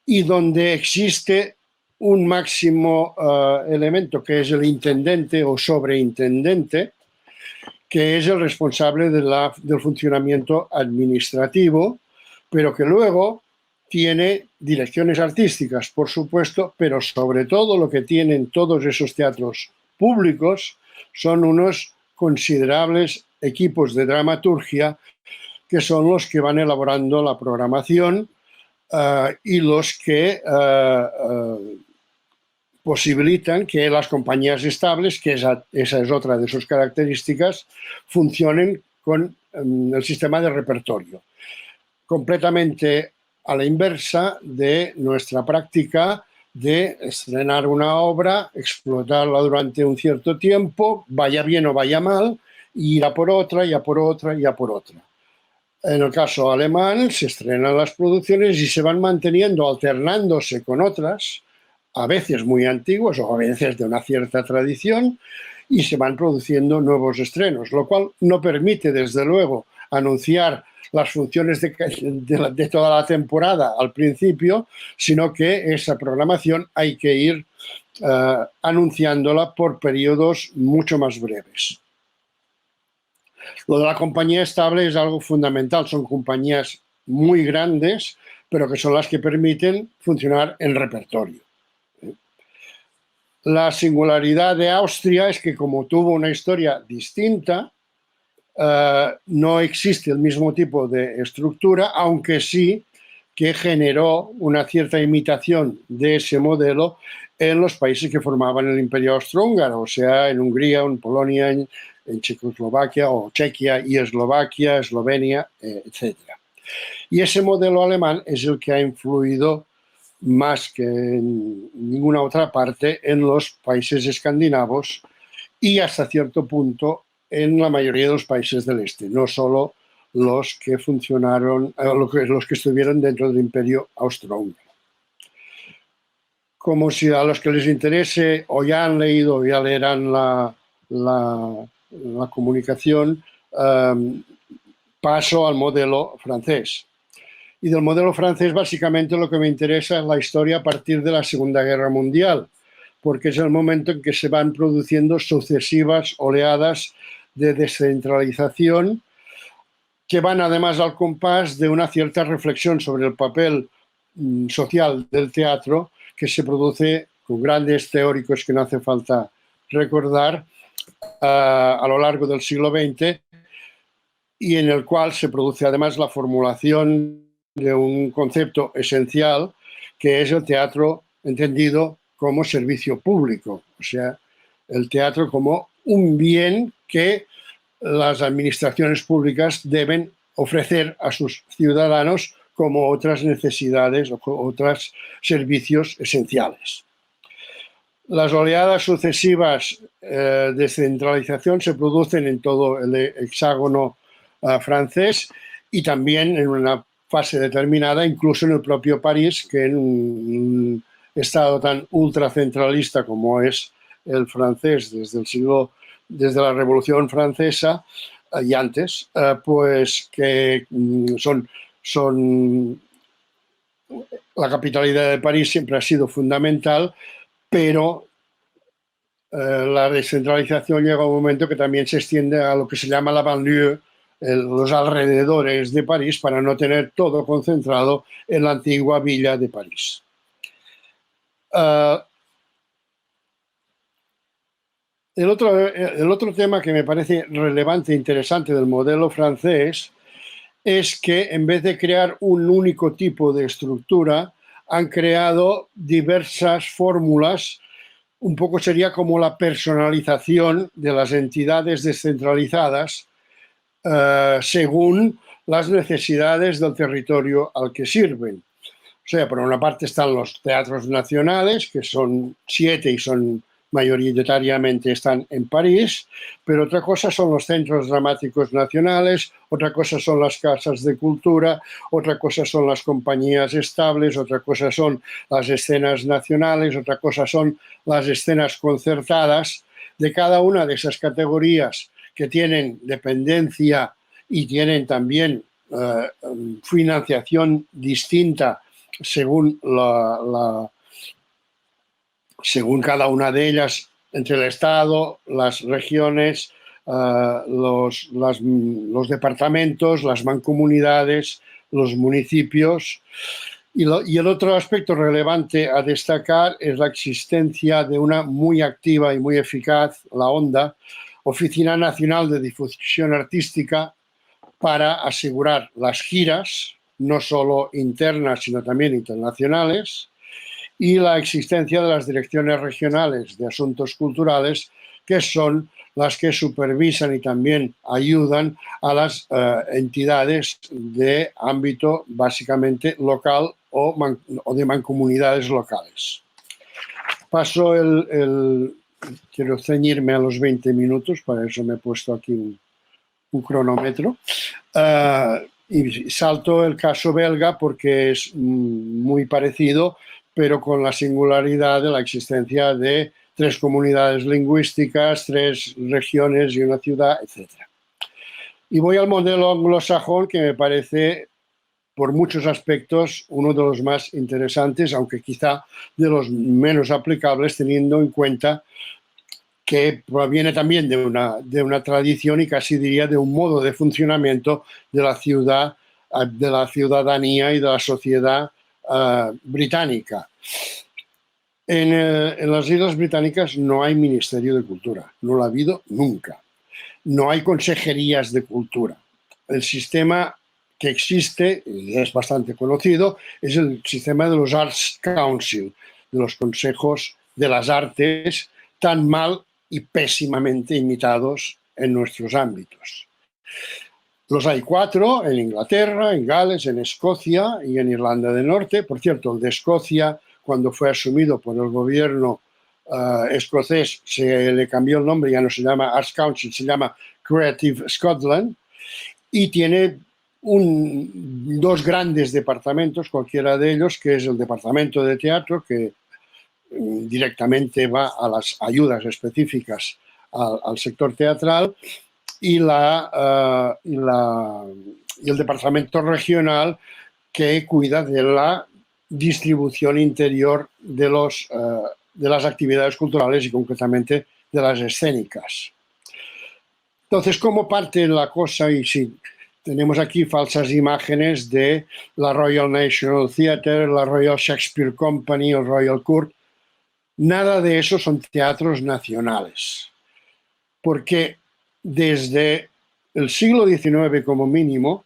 y donde existe un máximo elemento que es el intendente o sobreintendente, que es el responsable del funcionamiento administrativo, pero que luego tiene direcciones artísticas, por supuesto, pero sobre todo lo que tienen todos esos teatros públicos son unos considerables equipos de dramaturgia que son los que van elaborando la programación y los que posibilitan que las compañías estables, que esa es otra de sus características, funcionen con el sistema de repertorio. Completamente a la inversa de nuestra práctica de estrenar una obra, explotarla durante un cierto tiempo, vaya bien o vaya mal, y ir a por otra, y a por otra, y a por otra. En el caso alemán se estrenan las producciones y se van manteniendo, alternándose con otras, a veces muy antiguos o a veces de una cierta tradición, y se van produciendo nuevos estrenos, lo cual no permite, desde luego, anunciar las funciones de toda la temporada al principio, sino que esa programación hay que ir anunciándola por periodos mucho más breves. Lo de la compañía estable es algo fundamental. Son compañías muy grandes, pero que son las que permiten funcionar en repertorio. La singularidad de Austria es que, como tuvo una historia distinta, no existe el mismo tipo de estructura, aunque sí que generó una cierta imitación de ese modelo en los países que formaban el Imperio Austrohúngaro, o sea, en Hungría, en Polonia, en Checoslovaquia o Chequia y Eslovaquia, Eslovenia, etc. Y ese modelo alemán es el que ha influido más que en ninguna otra parte en los países escandinavos y hasta cierto punto en la mayoría de los países del este, no solo los que funcionaron, los que estuvieron dentro del Imperio Austrohúngaro. Como si a los que les interese o ya han leído o ya leerán la comunicación, paso al modelo francés. Y del modelo francés básicamente lo que me interesa es la historia a partir de la Segunda Guerra Mundial, porque es el momento en que se van produciendo sucesivas oleadas de descentralización que van además al compás de una cierta reflexión sobre el papel social del teatro que se produce con grandes teóricos que no hace falta recordar a lo largo del siglo XX, y en el cual se produce además la formulación de un concepto esencial que es el teatro entendido como servicio público, o sea, el teatro como un bien que las administraciones públicas deben ofrecer a sus ciudadanos como otras necesidades o otros servicios esenciales. Las oleadas sucesivas de centralización se producen en todo el hexágono francés y también en una fase determinada, incluso en el propio París, que en un estado tan ultracentralista como es el francés desde la Revolución Francesa y antes, pues que la capitalidad de París siempre ha sido fundamental, pero la descentralización llega a un momento que también se extiende a lo que se llama la banlieue, los alrededores de París, para no tener todo concentrado en la antigua villa de París. El otro tema que me parece relevante e interesante del modelo francés es que en vez de crear un único tipo de estructura, han creado diversas fórmulas. Un poco sería como la personalización de las entidades descentralizadas según las necesidades del territorio al que sirven. O sea, por una parte están los teatros nacionales, que son 7 y son mayoritariamente están en París, pero otra cosa son los centros dramáticos nacionales, otra cosa son las casas de cultura, otra cosa son las compañías estables, otra cosa son las escenas nacionales, otra cosa son las escenas concertadas. De cada una de esas categorías que tienen dependencia y tienen también financiación distinta según según cada una de ellas, entre el Estado, las regiones, los departamentos, las mancomunidades, los municipios. Y el otro aspecto relevante a destacar es la existencia de una muy activa y muy eficaz, la ONDA, Oficina Nacional de Difusión Artística, para asegurar las giras, no solo internas, sino también internacionales, y la existencia de las direcciones regionales de asuntos culturales, que son las que supervisan y también ayudan a las entidades de ámbito básicamente local o de mancomunidades locales. Paso quiero ceñirme a los 20 minutos, para eso me he puesto aquí un cronómetro. Y salto el caso belga porque es muy parecido, pero con la singularidad de la existencia de 3 comunidades lingüísticas, 3 regiones y una ciudad, etc. Y voy al modelo anglosajón, que me parece, por muchos aspectos, uno de los más interesantes, aunque quizá de los menos aplicables, teniendo en cuenta que proviene también de una tradición y casi diría de un modo de funcionamiento de la ciudad, de la ciudadanía y de la sociedad británica. En las Islas Británicas no hay Ministerio de Cultura, no lo ha habido nunca. No hay consejerías de cultura. El sistema que existe, y es bastante conocido, es el sistema de los Arts Council, de los consejos de las artes, tan mal y pésimamente imitados en nuestros ámbitos. Los hay 4 en Inglaterra, en Gales, en Escocia y en Irlanda del Norte. Por cierto, el de Escocia, cuando fue asumido por el gobierno escocés, se le cambió el nombre, ya no se llama Arts Council, se llama Creative Scotland, y tiene 2 grandes departamentos, cualquiera de ellos, que es el departamento de teatro, que directamente va a las ayudas específicas al sector teatral, y el departamento regional, que cuida de la distribución interior de las actividades culturales y concretamente de las escénicas. Entonces, ¿cómo parte la cosa? Y si tenemos aquí falsas imágenes de la Royal National Theatre, la Royal Shakespeare Company, el Royal Court. Nada de eso son teatros nacionales, porque desde el siglo XIX como mínimo,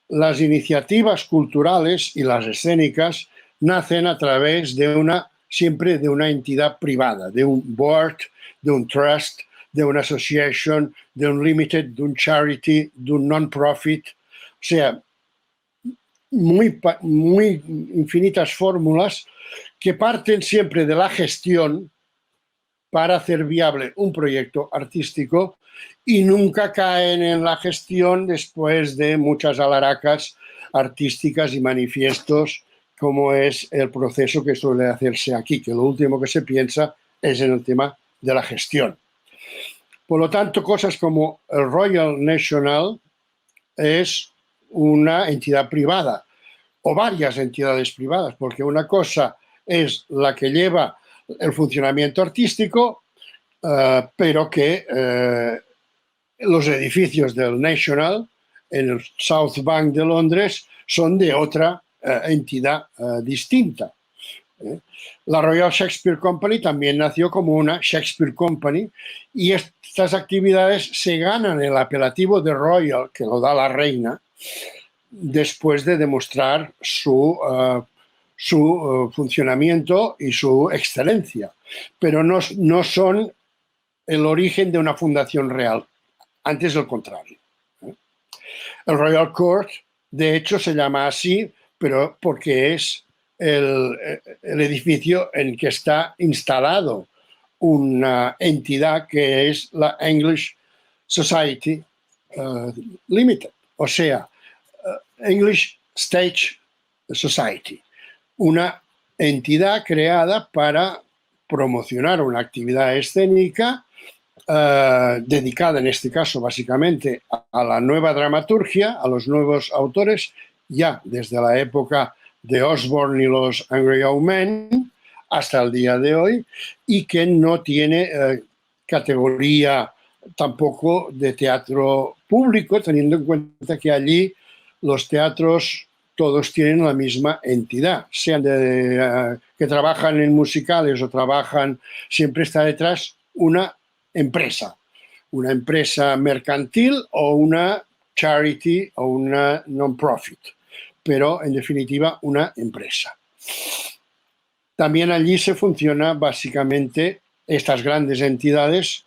las iniciativas culturales y las escénicas nacen a través siempre de una entidad privada, de un board, de un trust, de una association, de un limited, de un charity, de un non-profit. O sea, muy infinitas fórmulas que parten siempre de la gestión para hacer viable un proyecto artístico y nunca caen en la gestión después de muchas alaracas artísticas y manifiestos, como es el proceso que suele hacerse aquí, que lo último que se piensa es en el tema de la gestión. Por lo tanto, cosas como el Royal National es una entidad privada o varias entidades privadas, porque una cosa es la que lleva el funcionamiento artístico, pero que los edificios del National en el South Bank de Londres son de otra entidad distinta. La Royal Shakespeare Company también nació como una Shakespeare Company, y estas actividades se ganan el apelativo de Royal, que lo da la reina, después de demostrar su funcionamiento y su excelencia, pero no son el origen de una fundación real, antes del contrario. El Royal Court, de hecho, se llama así, pero porque es el edificio en que está instalado una entidad que es la English Society Limited, o sea, English Stage Society, una entidad creada para promocionar una actividad escénica dedicada en este caso básicamente a la nueva dramaturgia, a los nuevos autores, ya desde la época de Osborne y los Angry Young Men hasta el día de hoy, y que no tiene categoría tampoco de teatro público, teniendo en cuenta que allí los teatros todos tienen la misma entidad, sean que trabajan en musicales o trabajan, siempre está detrás una empresa mercantil o una charity o una non-profit, pero en definitiva una empresa. También allí se funciona básicamente estas grandes entidades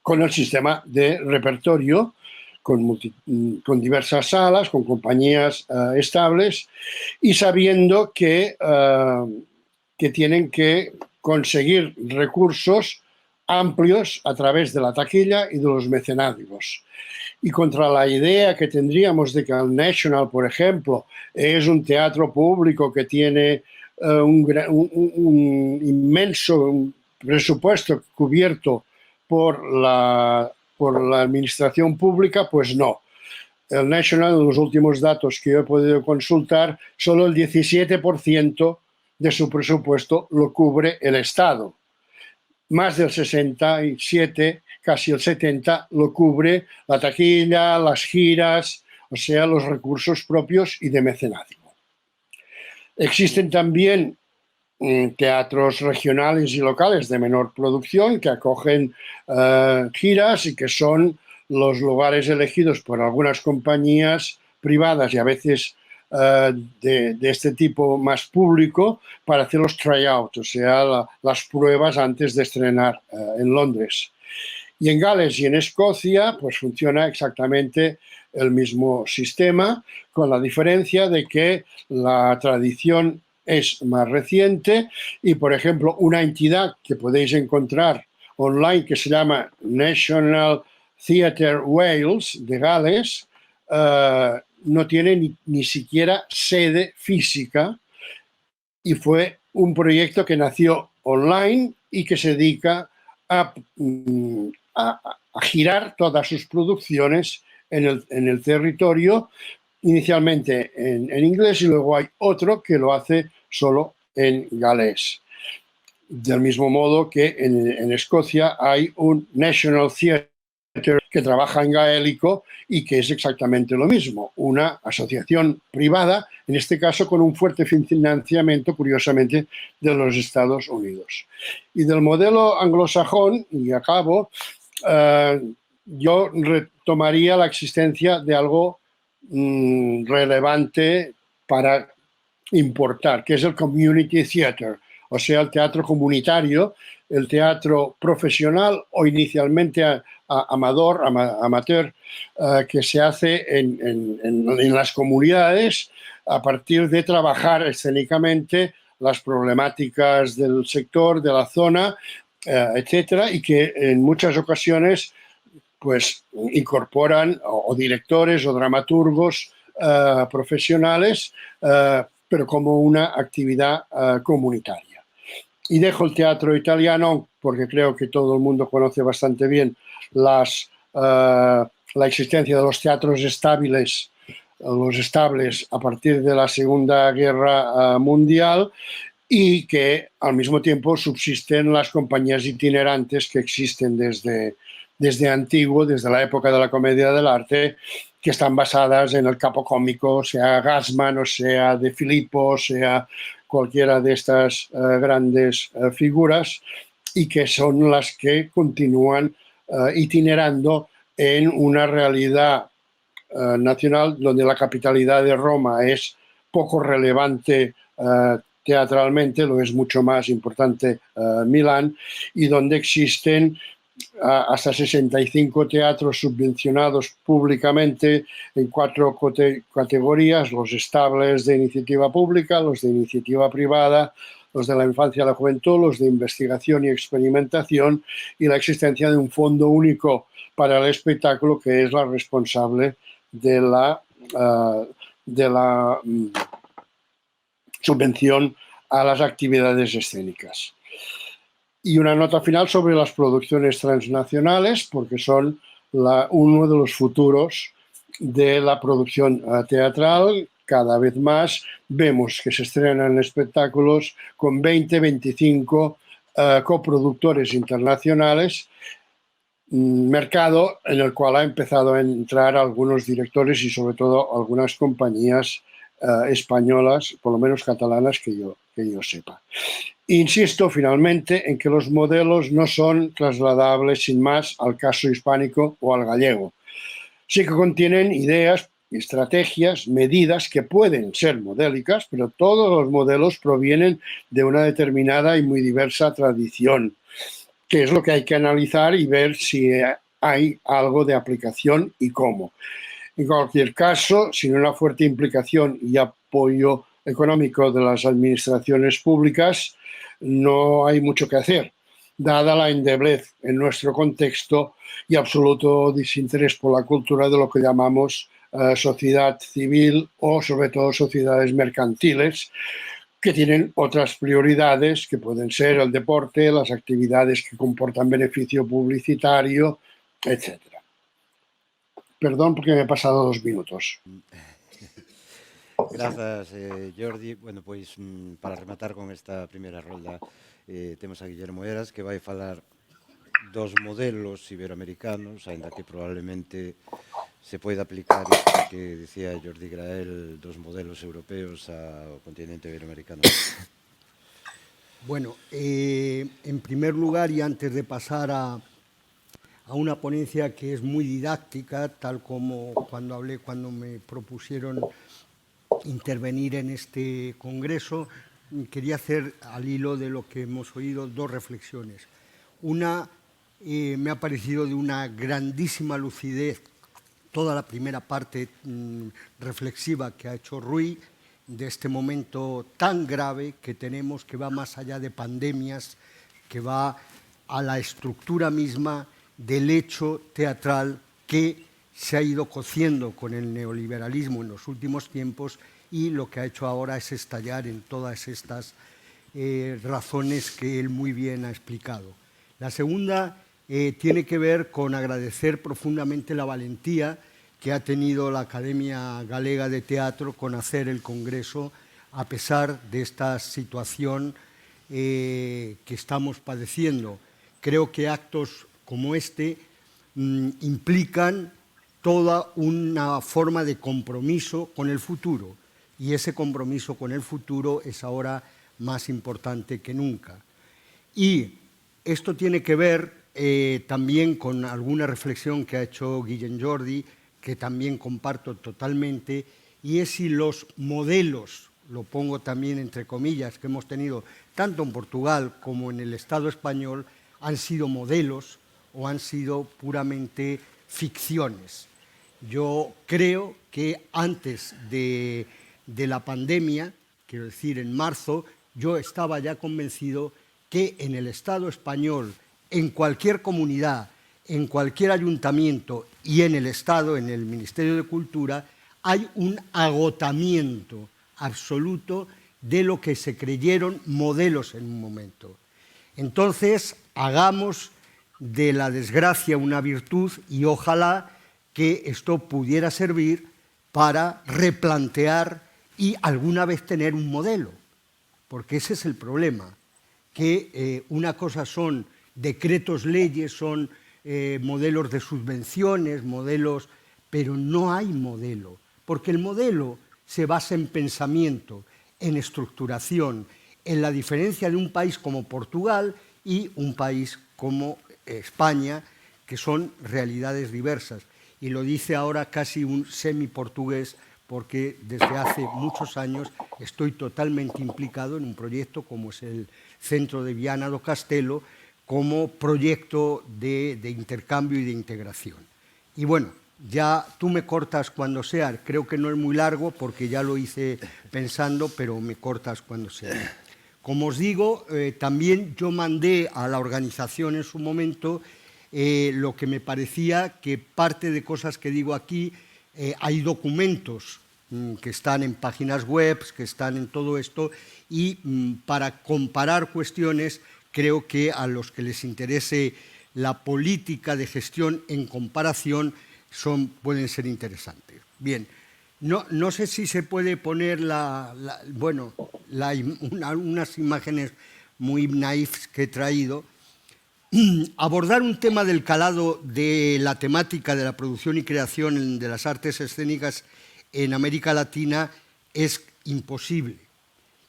con el sistema de repertorio, con diversas salas, con compañías estables, y sabiendo que tienen que conseguir recursos amplios a través de la taquilla y de los mecenazgos. Y contra la idea que tendríamos de que el National, por ejemplo, es un teatro público que tiene un inmenso presupuesto cubierto por la administración pública, pues no. El National, en los últimos datos que yo he podido consultar, solo el 17% de su presupuesto lo cubre el Estado. Más del 67%, casi el 70%, lo cubre la taquilla, las giras, o sea, los recursos propios y de mecenazgo. Existen también teatros regionales y locales de menor producción que acogen giras y que son los lugares elegidos por algunas compañías privadas y a veces de este tipo más público para hacer los tryouts, o sea, las pruebas antes de estrenar en Londres. Y en Gales y en Escocia pues funciona exactamente el mismo sistema, con la diferencia de que la tradición es más reciente y, por ejemplo, una entidad que podéis encontrar online que se llama National Theatre Wales de Gales no tiene ni siquiera sede física y fue un proyecto que nació online y que se dedica a girar todas sus producciones en el territorio, inicialmente en inglés y luego hay otro que lo hace solo en galés. Del mismo modo que en Escocia hay un National Theatre que trabaja en gaélico y que es exactamente lo mismo, una asociación privada, en este caso con un fuerte financiamiento, curiosamente, de los Estados Unidos. Y del modelo anglosajón, y acabo, yo retomaría la existencia de algo relevante para importar, que es el community theatre, o sea, el teatro comunitario, el teatro profesional o inicialmente amateur, que se hace en las comunidades a partir de trabajar escénicamente las problemáticas del sector, de la zona, etcétera, y que en muchas ocasiones pues incorporan o directores o dramaturgos profesionales, pero como una actividad comunitaria. Y dejo el teatro italiano porque creo que todo el mundo conoce bastante bien la existencia de los teatros estables a partir de la Segunda Guerra Mundial y que al mismo tiempo subsisten las compañías itinerantes que existen desde antiguo, desde la época de la comedia del arte, que están basadas en el capo cómico, sea Gassman, o sea De Filippo, o sea cualquiera de estas grandes figuras, y que son las que continúan itinerando en una realidad nacional donde la capitalidad de Roma es poco relevante teatralmente, lo es mucho más importante Milán, y donde existen hasta 65 teatros subvencionados públicamente en 4 categorías: los estables de iniciativa pública, los de iniciativa privada, los de la infancia y la juventud, los de investigación y experimentación, y la existencia de un fondo único para el espectáculo que es la responsable de la subvención a las actividades escénicas. Y una nota final sobre las producciones transnacionales, porque son uno de los futuros de la producción teatral. Cada vez más vemos que se estrenan espectáculos con 20, 25 coproductores internacionales, mercado en el cual ha empezado a entrar algunos directores y sobre todo algunas compañías españolas, por lo menos catalanas, que yo sepa. Insisto finalmente en que los modelos no son trasladables sin más al caso hispánico o al gallego. Sí que contienen ideas, estrategias, medidas que pueden ser modélicas, pero todos los modelos provienen de una determinada y muy diversa tradición, que es lo que hay que analizar y ver si hay algo de aplicación y cómo. En cualquier caso, sin una fuerte implicación y apoyo económico de las administraciones públicas, no hay mucho que hacer, dada la endeblez en nuestro contexto y absoluto desinterés por la cultura de lo que llamamos sociedad civil o sobre todo sociedades mercantiles, que tienen otras prioridades que pueden ser el deporte, las actividades que comportan beneficio publicitario, etc. Perdón porque me he pasado 2 minutos. Grazas, Jordi. Bueno, pois, para rematar con esta primeira rolda, temos a Guillermo Heras, que vai falar dos modelos iberoamericanos, aínda que probablemente se poida aplicar isto que dicía Jordi Grael dos modelos europeos ao continente iberoamericano. Bueno, en primer lugar, y antes de pasar a una ponencia que es muy didáctica, tal como cuando me propusieron intervenir en este congreso, quería hacer, al hilo de lo que hemos oído, 2 reflexiones. Una, me ha parecido de una grandísima lucidez toda la primera parte reflexiva que ha hecho Rui, de este momento tan grave que tenemos, que va más allá de pandemias, que va a la estructura misma del hecho teatral que se ha ido cociendo con el neoliberalismo en los últimos tiempos, y lo que ha hecho ahora es estallar en todas estas razones que él muy bien ha explicado. La segunda tiene que ver con agradecer profundamente la valentía que ha tenido la Academia Galega de Teatro con hacer el Congreso a pesar de esta situación que estamos padeciendo. Creo que actos como este implican toda una forma de compromiso con el futuro, y ese compromiso con el futuro es ahora más importante que nunca. Y esto tiene que ver también con alguna reflexión que ha hecho Guillem Jordi, que también comparto totalmente, y es si los modelos, lo pongo también entre comillas, que hemos tenido tanto en Portugal como en el Estado español, han sido modelos o han sido puramente ficciones. Yo creo que antes de la pandemia, quiero decir en marzo, yo estaba ya convencido que en el Estado español, en cualquier comunidad, en cualquier ayuntamiento y en el Estado, en el Ministerio de Cultura, hay un agotamiento absoluto de lo que se creyeron modelos en un momento. Entonces, hagamos de la desgracia una virtud y ojalá que esto pudiera servir para replantear y alguna vez tener un modelo, porque ese es el problema, que una cosa son decretos, leyes, son modelos de subvenciones, modelos, pero no hay modelo, porque el modelo se basa en pensamiento, en estructuración, en la diferencia de un país como Portugal y un país como España, que son realidades diversas. Y lo dice ahora casi un semi-portugués, porque desde hace muchos años estoy totalmente implicado en un proyecto como es el Centro de Viana do Castelo, como proyecto de intercambio y de integración. Y bueno, ya tú me cortas cuando sea, creo que no es muy largo porque ya lo hice pensando, pero me cortas cuando sea. Como os digo, también yo mandé a la organización en su momento lo que me parecía que parte de cosas que digo aquí, hay documentos que están en páginas web, que están en todo esto, y para comparar cuestiones, creo que a los que les interese la política de gestión en comparación pueden ser interesantes. Bien, no sé si se puede poner unas imágenes muy naifs que he traído. Abordar un tema del calado de la temática de la producción y creación de las artes escénicas en América Latina es imposible,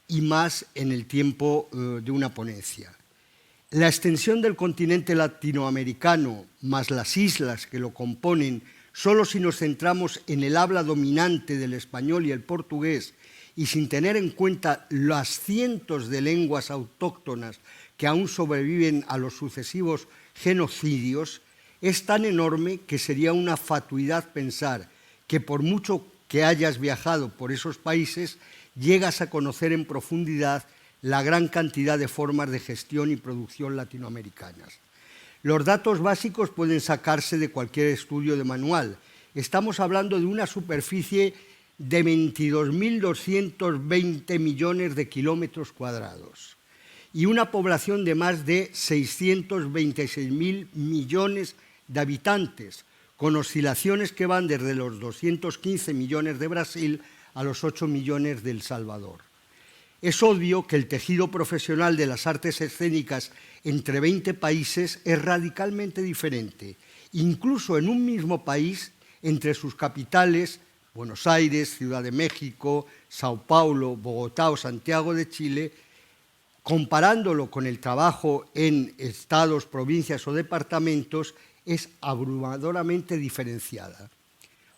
y más en el tiempo de una ponencia. La extensión del continente latinoamericano, más las islas que lo componen, solo si nos centramos en el habla dominante del español y el portugués, y sin tener en cuenta las cientos de lenguas autóctonas que aún sobreviven a los sucesivos genocidios, es tan enorme que sería una fatuidad pensar que por mucho que hayas viajado por esos países, llegas a conocer en profundidad la gran cantidad de formas de gestión y producción latinoamericanas. Los datos básicos pueden sacarse de cualquier estudio de manual. Estamos hablando de una superficie de 22.220 millones de kilómetros cuadrados y una población de más de 626.000 millones de habitantes, con oscilaciones que van desde los 215 millones de Brasil a los 8 millones de El Salvador. Es obvio que el tejido profesional de las artes escénicas entre 20 países es radicalmente diferente, incluso en un mismo país, entre sus capitales, Buenos Aires, Ciudad de México, Sao Paulo, Bogotá o Santiago de Chile, comparándolo con el trabajo en estados, provincias o departamentos, es abrumadoramente diferenciada.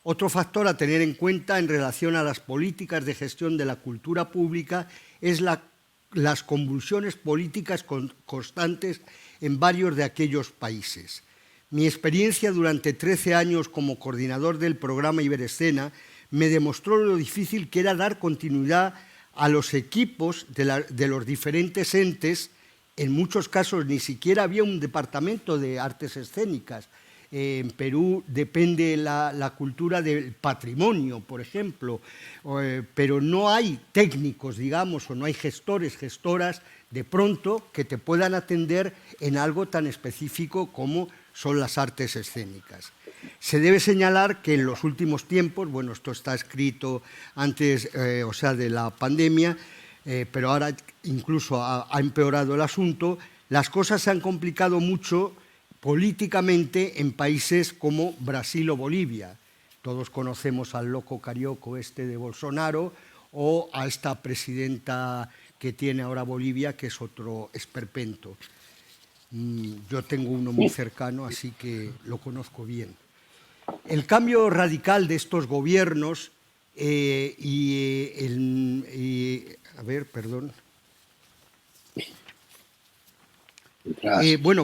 Otro factor a tener en cuenta en relación a las políticas de gestión de la cultura pública es las convulsiones políticas constantes en varios de aquellos países. Mi experiencia durante 13 años como coordinador del programa Iberescena me demostró lo difícil que era dar continuidad a los equipos de los diferentes entes. En muchos casos ni siquiera había un departamento de artes escénicas. En Perú depende la cultura del patrimonio, por ejemplo, pero no hay técnicos, digamos, o no hay gestores, gestoras, de pronto, que te puedan atender en algo tan específico como son las artes escénicas. Se debe señalar que en los últimos tiempos, bueno, esto está escrito antes, de la pandemia, pero ahora incluso ha empeorado el asunto, las cosas se han complicado mucho políticamente en países como Brasil o Bolivia. Todos conocemos al loco carioco de Bolsonaro o a esta presidenta que tiene ahora Bolivia, que es otro esperpento. Yo tengo uno muy cercano, así que lo conozco bien. El cambio radical de estos gobiernos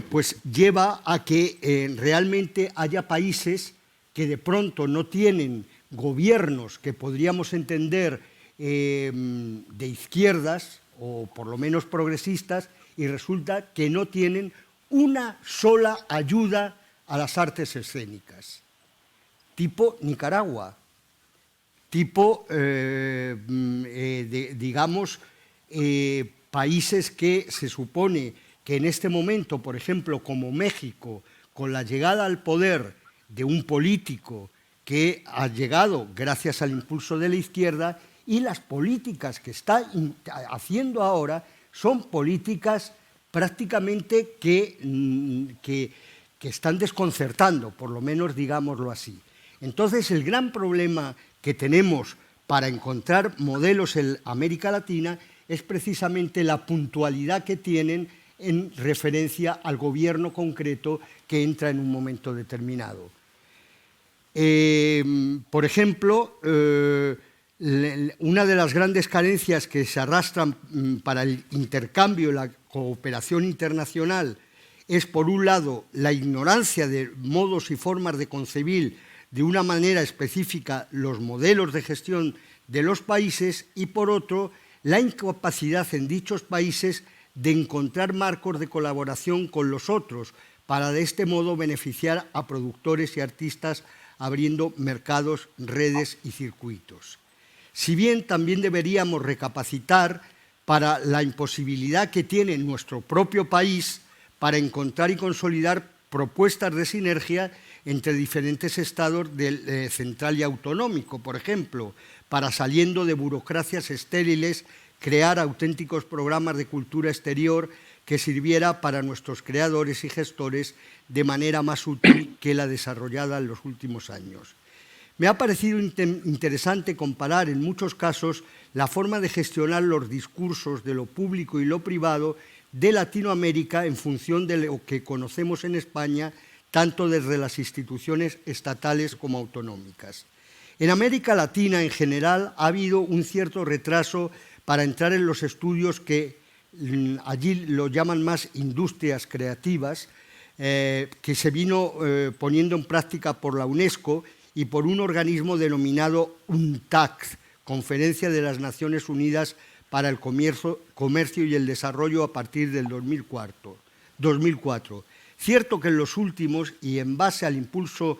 pues lleva a que realmente haya países que de pronto no tienen gobiernos que podríamos entender de izquierdas o por lo menos progresistas, y resulta que no tienen una sola ayuda a las artes escénicas. Tipo Nicaragua, tipo, países que se supone que en este momento, por ejemplo, como México, con la llegada al poder de un político que ha llegado gracias al impulso de la izquierda, y las políticas que está haciendo ahora son políticas prácticamente que están desconcertando, por lo menos digámoslo así. Entonces, el gran problema que tenemos para encontrar modelos en América Latina es precisamente la puntualidad que tienen en referencia al gobierno concreto que entra en un momento determinado. Por ejemplo, una de las grandes carencias que se arrastran para el intercambio y la cooperación internacional es, por un lado, la ignorancia de modos y formas de concebir de una manera específica los modelos de gestión de los países, y, por otro, la incapacidad en dichos países de encontrar marcos de colaboración con los otros para de este modo beneficiar a productores y artistas, abriendo mercados, redes y circuitos. Si bien también deberíamos recapacitar para la imposibilidad que tiene nuestro propio país para encontrar y consolidar propuestas de sinergia entre diferentes estados del central y autonómico, por ejemplo, para, saliendo de burocracias estériles, crear auténticos programas de cultura exterior que sirviera para nuestros creadores y gestores de manera más útil que la desarrollada en los últimos años. Me ha parecido interesante comparar en muchos casos la forma de gestionar los discursos de lo público y lo privado de Latinoamérica en función de lo que conocemos en España, tanto desde las instituciones estatales como autonómicas. En América Latina, en general, ha habido un cierto retraso para entrar en los estudios que allí lo llaman más industrias creativas, que se vino poniendo en práctica por la UNESCO y por un organismo denominado UNTAC, Conferencia de las Naciones Unidas para el Comercio y el Desarrollo, a partir del 2004. Cierto que en los últimos, y en base al impulso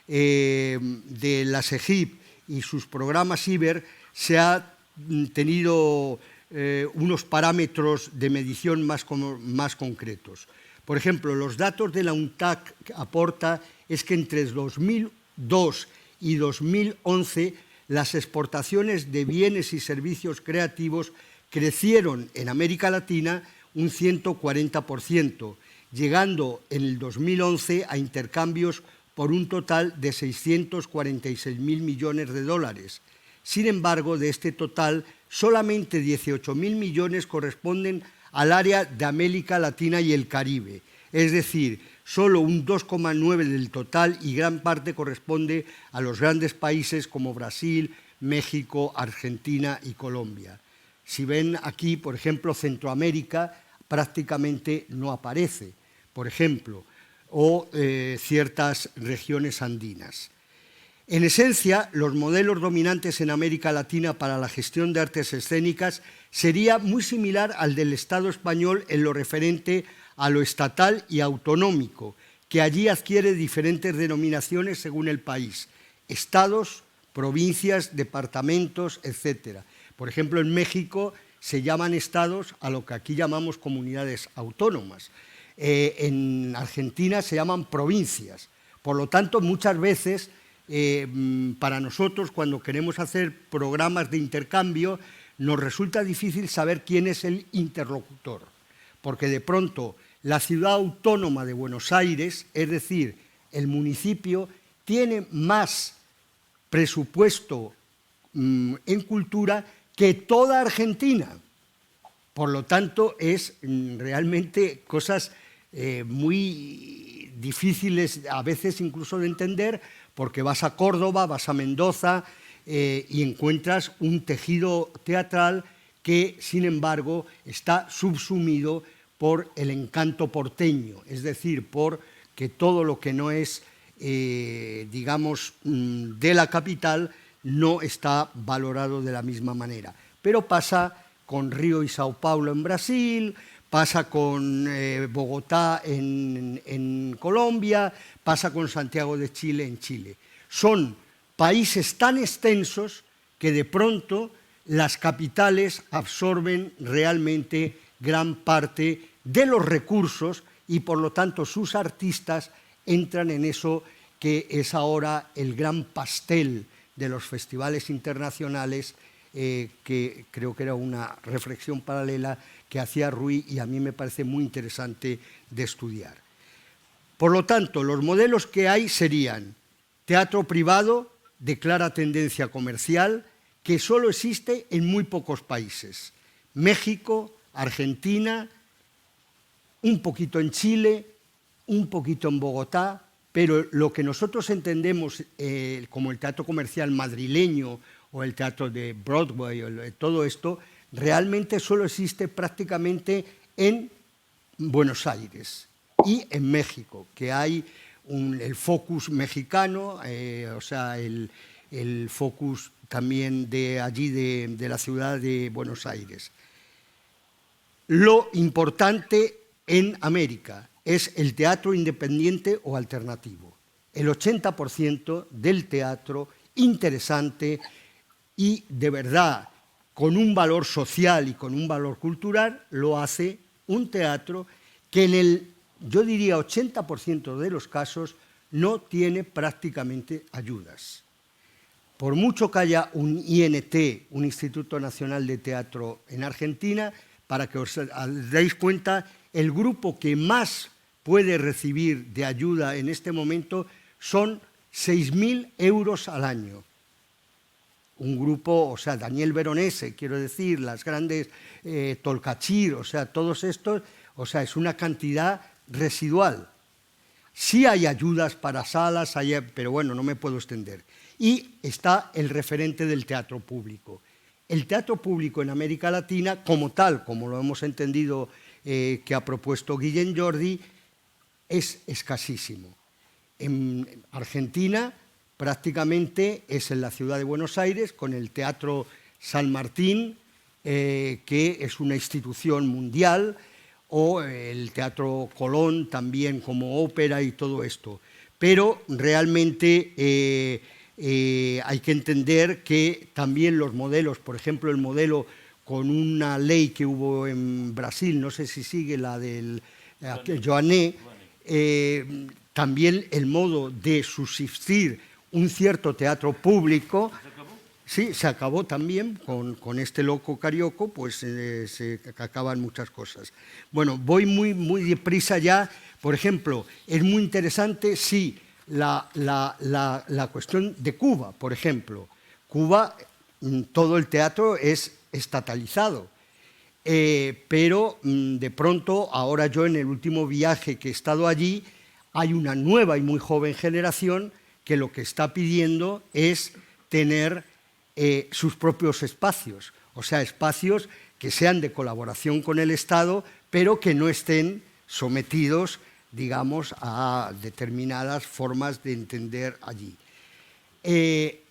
de la SEGIP y sus programas IBER se ha tenido unos parámetros de medición más concretos. Por ejemplo, los datos de la UNTAC aporta es que entre 2002 y 2011 las exportaciones de bienes y servicios creativos crecieron en América Latina un 140%, llegando en el 2011 a intercambios por un total de 646.000 millones de dólares. Sin embargo, de este total, solamente 18.000 millones corresponden al área de América Latina y el Caribe, es decir, solo un 2,9% del total, y gran parte corresponde a los grandes países como Brasil, México, Argentina y Colombia. Si ven aquí, por ejemplo, Centroamérica prácticamente no aparece, por ejemplo, o ciertas regiones andinas. En esencia, los modelos dominantes en América Latina para la gestión de artes escénicas sería muy similar al del Estado español en lo referente a lo estatal y autonómico, que allí adquiere diferentes denominaciones según el país: estados, provincias, departamentos, etc. Por ejemplo, en México se llaman estados a lo que aquí llamamos comunidades autónomas. En Argentina se llaman provincias. Por lo tanto, muchas veces para nosotros, cuando queremos hacer programas de intercambio, nos resulta difícil saber quién es el interlocutor, porque de pronto la ciudad autónoma de Buenos Aires, es decir, el municipio, tiene más presupuesto en cultura que toda Argentina. Por lo tanto, es realmente cosas muy difíciles a veces incluso de entender, porque vas a Córdoba, vas a Mendoza y encuentras un tejido teatral que, sin embargo, está subsumido por el encanto porteño, es decir, por que todo lo que no es, digamos, de la capital no está valorado de la misma manera. Pero pasa con Río y Sao Paulo en Brasil, pasa con Bogotá en Colombia, pasa con Santiago de Chile en Chile. Son países tan extensos que de pronto las capitales absorben realmente gran parte de los recursos y por lo tanto sus artistas entran en eso que es ahora el gran pastel de los festivales internacionales, que creo que era una reflexión paralela que hacía Rui y a mí me parece muy interesante de estudiar. Por lo tanto, los modelos que hay serían teatro privado de clara tendencia comercial, que solo existe en muy pocos países: México, Argentina, un poquito en Chile, un poquito en Bogotá, pero lo que nosotros entendemos como el teatro comercial madrileño o el teatro de Broadway, o todo esto, realmente solo existe prácticamente en Buenos Aires y en México, que hay el focus mexicano, o sea, el focus también de allí, de la ciudad de Buenos Aires. Lo importante en América es el teatro independiente o alternativo. El 80% del teatro interesante y de verdad con un valor social y con un valor cultural lo hace un teatro que en el, yo diría, 80% de los casos no tiene prácticamente ayudas. Por mucho que haya un INT, un Instituto Nacional de Teatro en Argentina, para que os deis cuenta, el grupo que más puede recibir de ayuda en este momento son 6.000 euros al año. Un grupo, o sea, Daniel Veronese, quiero decir, las grandes Tolcachir, o sea, todos estos, o sea, es una cantidad residual. Sí hay ayudas para salas, pero bueno, no me puedo extender. Y está el referente del teatro público. El teatro público en América Latina, como tal, como lo hemos entendido que ha propuesto Guillem Jordi, es escasísimo. En Argentina prácticamente es en la ciudad de Buenos Aires, con el Teatro San Martín, que es una institución mundial, o el Teatro Colón también como ópera y todo esto. Pero realmente hay que entender que también los modelos, por ejemplo, el modelo con una ley que hubo en Brasil, no sé si sigue la del Joané, también el modo de subsistir un cierto teatro público, sí, se acabó también con este loco Carioco, pues se acaban muchas cosas. Bueno, voy muy deprisa ya. Por ejemplo, es muy interesante, sí, la cuestión de Cuba, por ejemplo. Cuba, todo el teatro es estatalizado, pero de pronto, ahora yo en el último viaje que he estado allí, hay una nueva y muy joven generación que lo que está pidiendo es tener sus propios espacios, o sea, espacios que sean de colaboración con el Estado, pero que no estén sometidos, digamos, a determinadas formas de entender allí.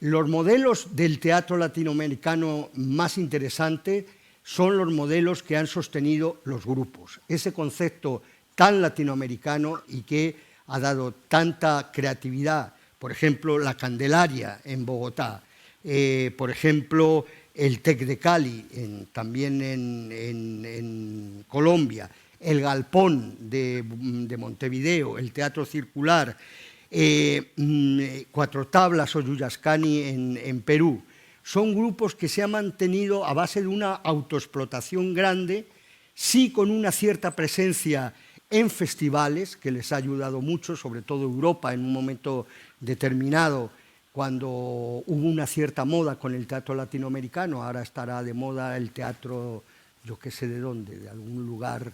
Los modelos del teatro latinoamericano más interesantes son los modelos que han sostenido los grupos. Ese concepto tan latinoamericano y que ha dado tanta creatividad, por ejemplo, la Candelaria en Bogotá, por ejemplo, el TEC de Cali, también en Colombia, el Galpón de Montevideo, el Teatro Circular, Cuatro Tablas o Yuyascani en Perú. Son grupos que se han mantenido a base de una autoexplotación grande, sí con una cierta presencia en festivales, que les ha ayudado mucho, sobre todo Europa en un momento determinado, cuando hubo una cierta moda con el teatro latinoamericano. Ahora estará de moda el teatro, yo qué sé de dónde, de algún lugar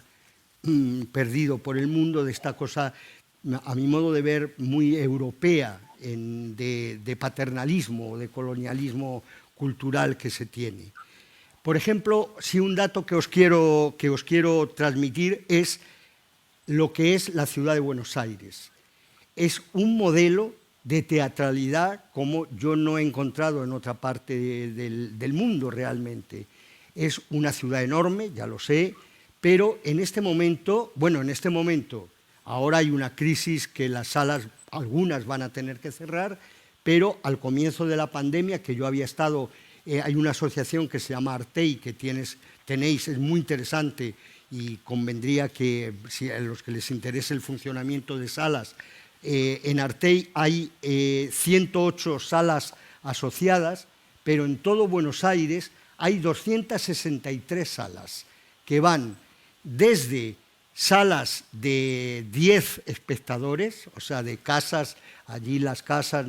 perdido por el mundo, de esta cosa, a mi modo de ver, muy europea, de paternalismo, de colonialismo cultural que se tiene. Por ejemplo, si un dato que os quiero transmitir es lo que es la ciudad de Buenos Aires. Es un modelo de teatralidad como yo no he encontrado en otra parte del mundo realmente. Es una ciudad enorme, ya lo sé, pero en este momento, ahora hay una crisis que las salas, algunas van a tener que cerrar, pero al comienzo de la pandemia, que yo había estado, hay una asociación que se llama Artei, que tenéis, es muy interesante y convendría que si a los que les interese el funcionamiento de salas, en Artei hay 108 salas asociadas, pero en todo Buenos Aires hay 263 salas que van desde salas de 10 espectadores, o sea, de casas, allí las casas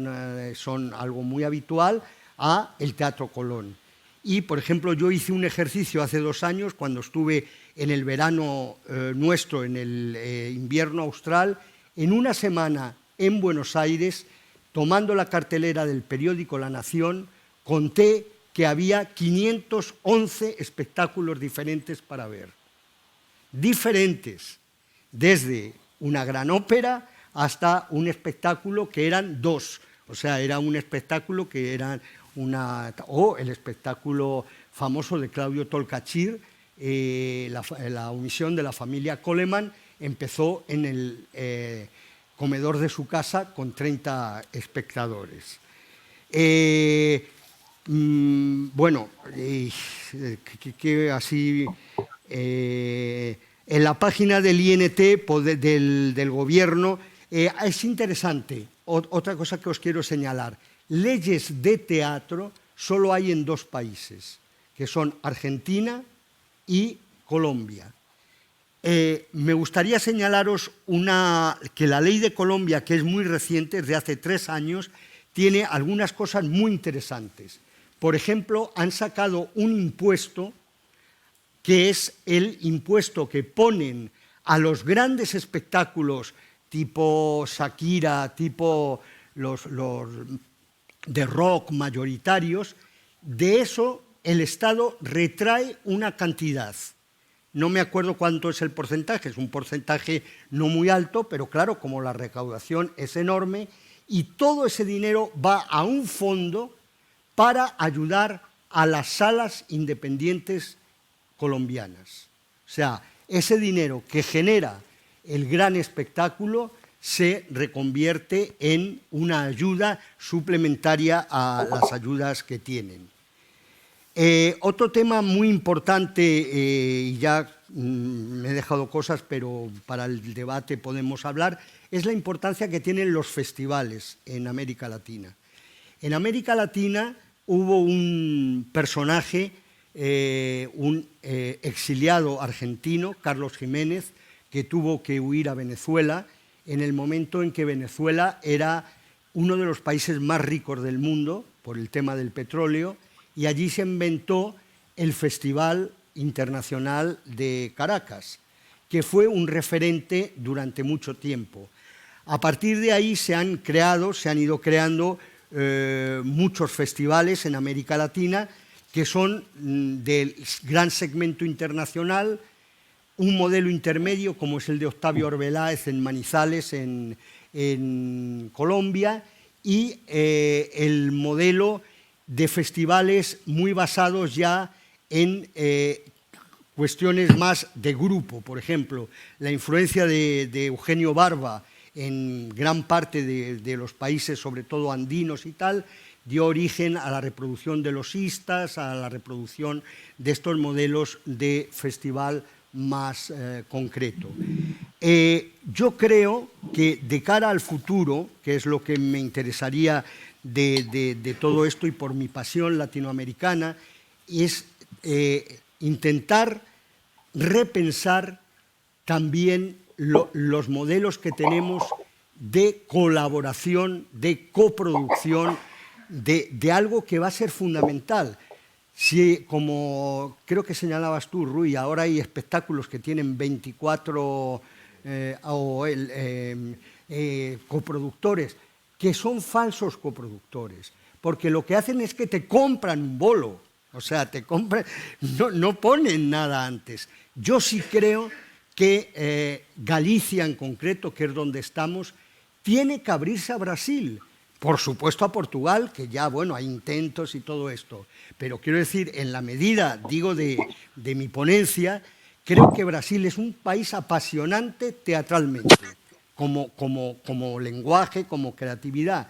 son algo muy habitual, a el Teatro Colón. Y, por ejemplo, yo hice un ejercicio hace 2 años, cuando estuve en el verano nuestro, en el invierno austral, en una semana en Buenos Aires, tomando la cartelera del periódico La Nación, conté que había 511 espectáculos diferentes para ver. Diferentes, desde una gran ópera hasta un espectáculo que eran 2. O sea, era un espectáculo que era o el espectáculo famoso de Claudio Tolcachir, la omisión de la familia Coleman, empezó en el comedor de su casa con 30 espectadores. Bueno, así, en la página del INT, del gobierno, es interesante, otra cosa que os quiero señalar, leyes de teatro solo hay en 2 países, que son Argentina y Colombia. Me gustaría señalaros que la ley de Colombia, que es muy reciente, es de hace 3 años, tiene algunas cosas muy interesantes. Por ejemplo, han sacado un impuesto que es el impuesto que ponen a los grandes espectáculos tipo Shakira, tipo los de rock mayoritarios. De eso el Estado retrae una cantidad. No me acuerdo cuánto es el porcentaje, es un porcentaje no muy alto, pero claro, como la recaudación es enorme, y todo ese dinero va a un fondo para ayudar a las salas independientes colombianas. O sea, ese dinero que genera el gran espectáculo se reconvierte en una ayuda suplementaria a las ayudas que tienen. Otro tema muy importante, y ya me he dejado cosas, pero para el debate podemos hablar, es la importancia que tienen los festivales en América Latina. En América Latina hubo un personaje, un exiliado argentino, Carlos Jiménez, que tuvo que huir a Venezuela en el momento en que Venezuela era uno de los países más ricos del mundo por el tema del petróleo, y allí se inventó el Festival Internacional de Caracas, que fue un referente durante mucho tiempo. A partir de ahí se han ido creando muchos festivales en América Latina que son del gran segmento internacional, un modelo intermedio como es el de Octavio Arbeláez en Manizales, en Colombia, y el modelo de festivales muy basados ya en cuestiones más de grupo. Por ejemplo, la influencia de Eugenio Barba en gran parte de los países, sobre todo andinos y tal, dio origen a la reproducción de los istas, a la reproducción de estos modelos de festival más concreto. Yo creo que de cara al futuro, que es lo que me interesaría de todo esto y por mi pasión latinoamericana, es intentar repensar también los modelos que tenemos de colaboración, de coproducción, de algo que va a ser fundamental. Si, como creo que señalabas tú, Rui, ahora hay espectáculos que tienen 24 coproductores, que son falsos coproductores, porque lo que hacen es que te compran un bolo, o sea, te compran, no ponen nada antes. Yo sí creo que Galicia en concreto, que es donde estamos, tiene que abrirse a Brasil, por supuesto a Portugal, que ya, bueno, hay intentos y todo esto, pero quiero decir, en la medida, digo, de mi ponencia, creo que Brasil es un país apasionante teatralmente, como lenguaje, como creatividad,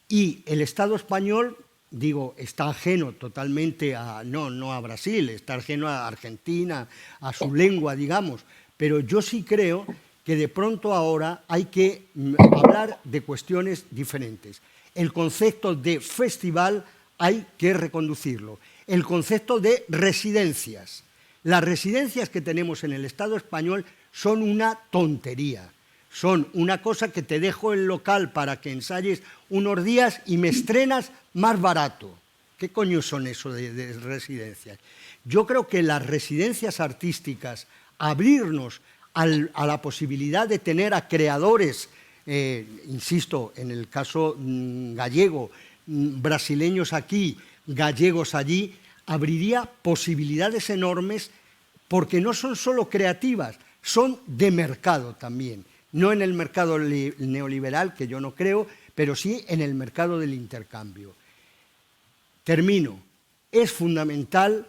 y el Estado español, digo, está ajeno totalmente no a Brasil, está ajeno a Argentina, a su lengua, digamos, pero yo sí creo que de pronto ahora hay que hablar de cuestiones diferentes. El concepto de festival hay que reconducirlo. El concepto de residencias. Las residencias que tenemos en el Estado español son una tontería. Son una cosa que te dejo el local para que ensayes unos días y me estrenas más barato. ¿Qué coño son eso de residencias? Yo creo que las residencias artísticas, abrirnos a la posibilidad de tener a creadores, insisto, en el caso gallego, brasileños aquí, gallegos allí, abriría posibilidades enormes porque no son solo creativas, son de mercado también. No en el mercado neoliberal, que yo no creo, pero sí en el mercado del intercambio. Termino. Es fundamental,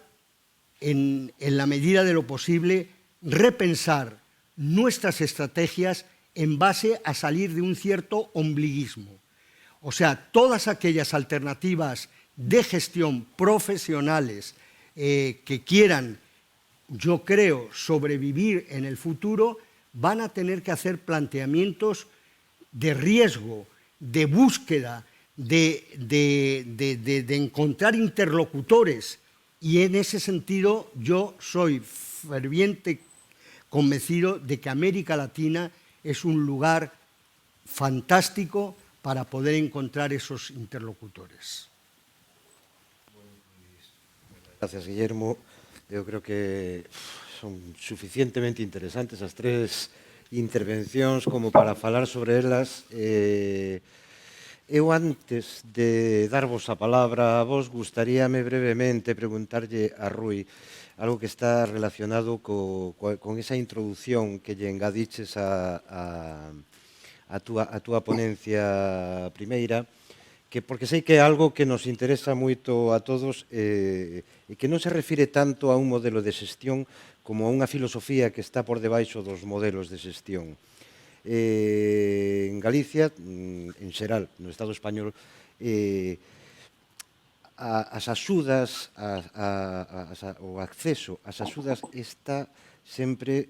en la medida de lo posible, repensar nuestras estrategias en base a salir de un cierto ombliguismo. O sea, todas aquellas alternativas de gestión profesionales que quieran, yo creo, sobrevivir en el futuro, van a tener que hacer planteamientos de riesgo, de búsqueda, de encontrar interlocutores. Y en ese sentido yo soy ferviente convencido de que América Latina es un lugar fantástico para poder encontrar esos interlocutores. Gracias, Guillermo. Yo creo que son suficientemente interesantes as tres intervencións como para falar sobre elas. Eu, antes de darvos a palabra a vos, gustaríame brevemente preguntarlle a Rui algo que está relacionado con esa introducción que lle engadiches a túa ponencia primeira, porque sei que é algo que nos interesa moito a todos e que non se refire tanto a un modelo de xestión como a unha filosofía que está por debaixo dos modelos de xestión. en Galicia, en xeral, no Estado español, as axudas, o acceso ás axudas está sempre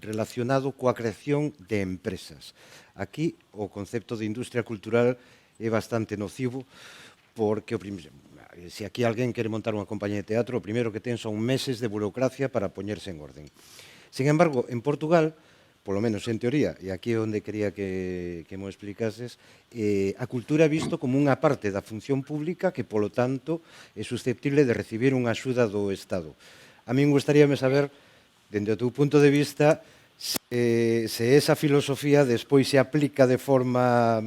relacionado coa creación de empresas. Aquí o concepto de industria cultural é bastante nocivo porque se aquí alguén quere montar unha compañía de teatro, o primeiro que ten son meses de burocracia para poñerse en orden. Sin embargo, en Portugal, polo menos en teoría, e aquí é onde quería que mo explicases, a cultura é visto como unha parte da función pública que, polo tanto, é susceptible de recibir unha axuda do Estado. A min gustaríame saber, dende o teu punto de vista, se esa filosofía despois se aplica de forma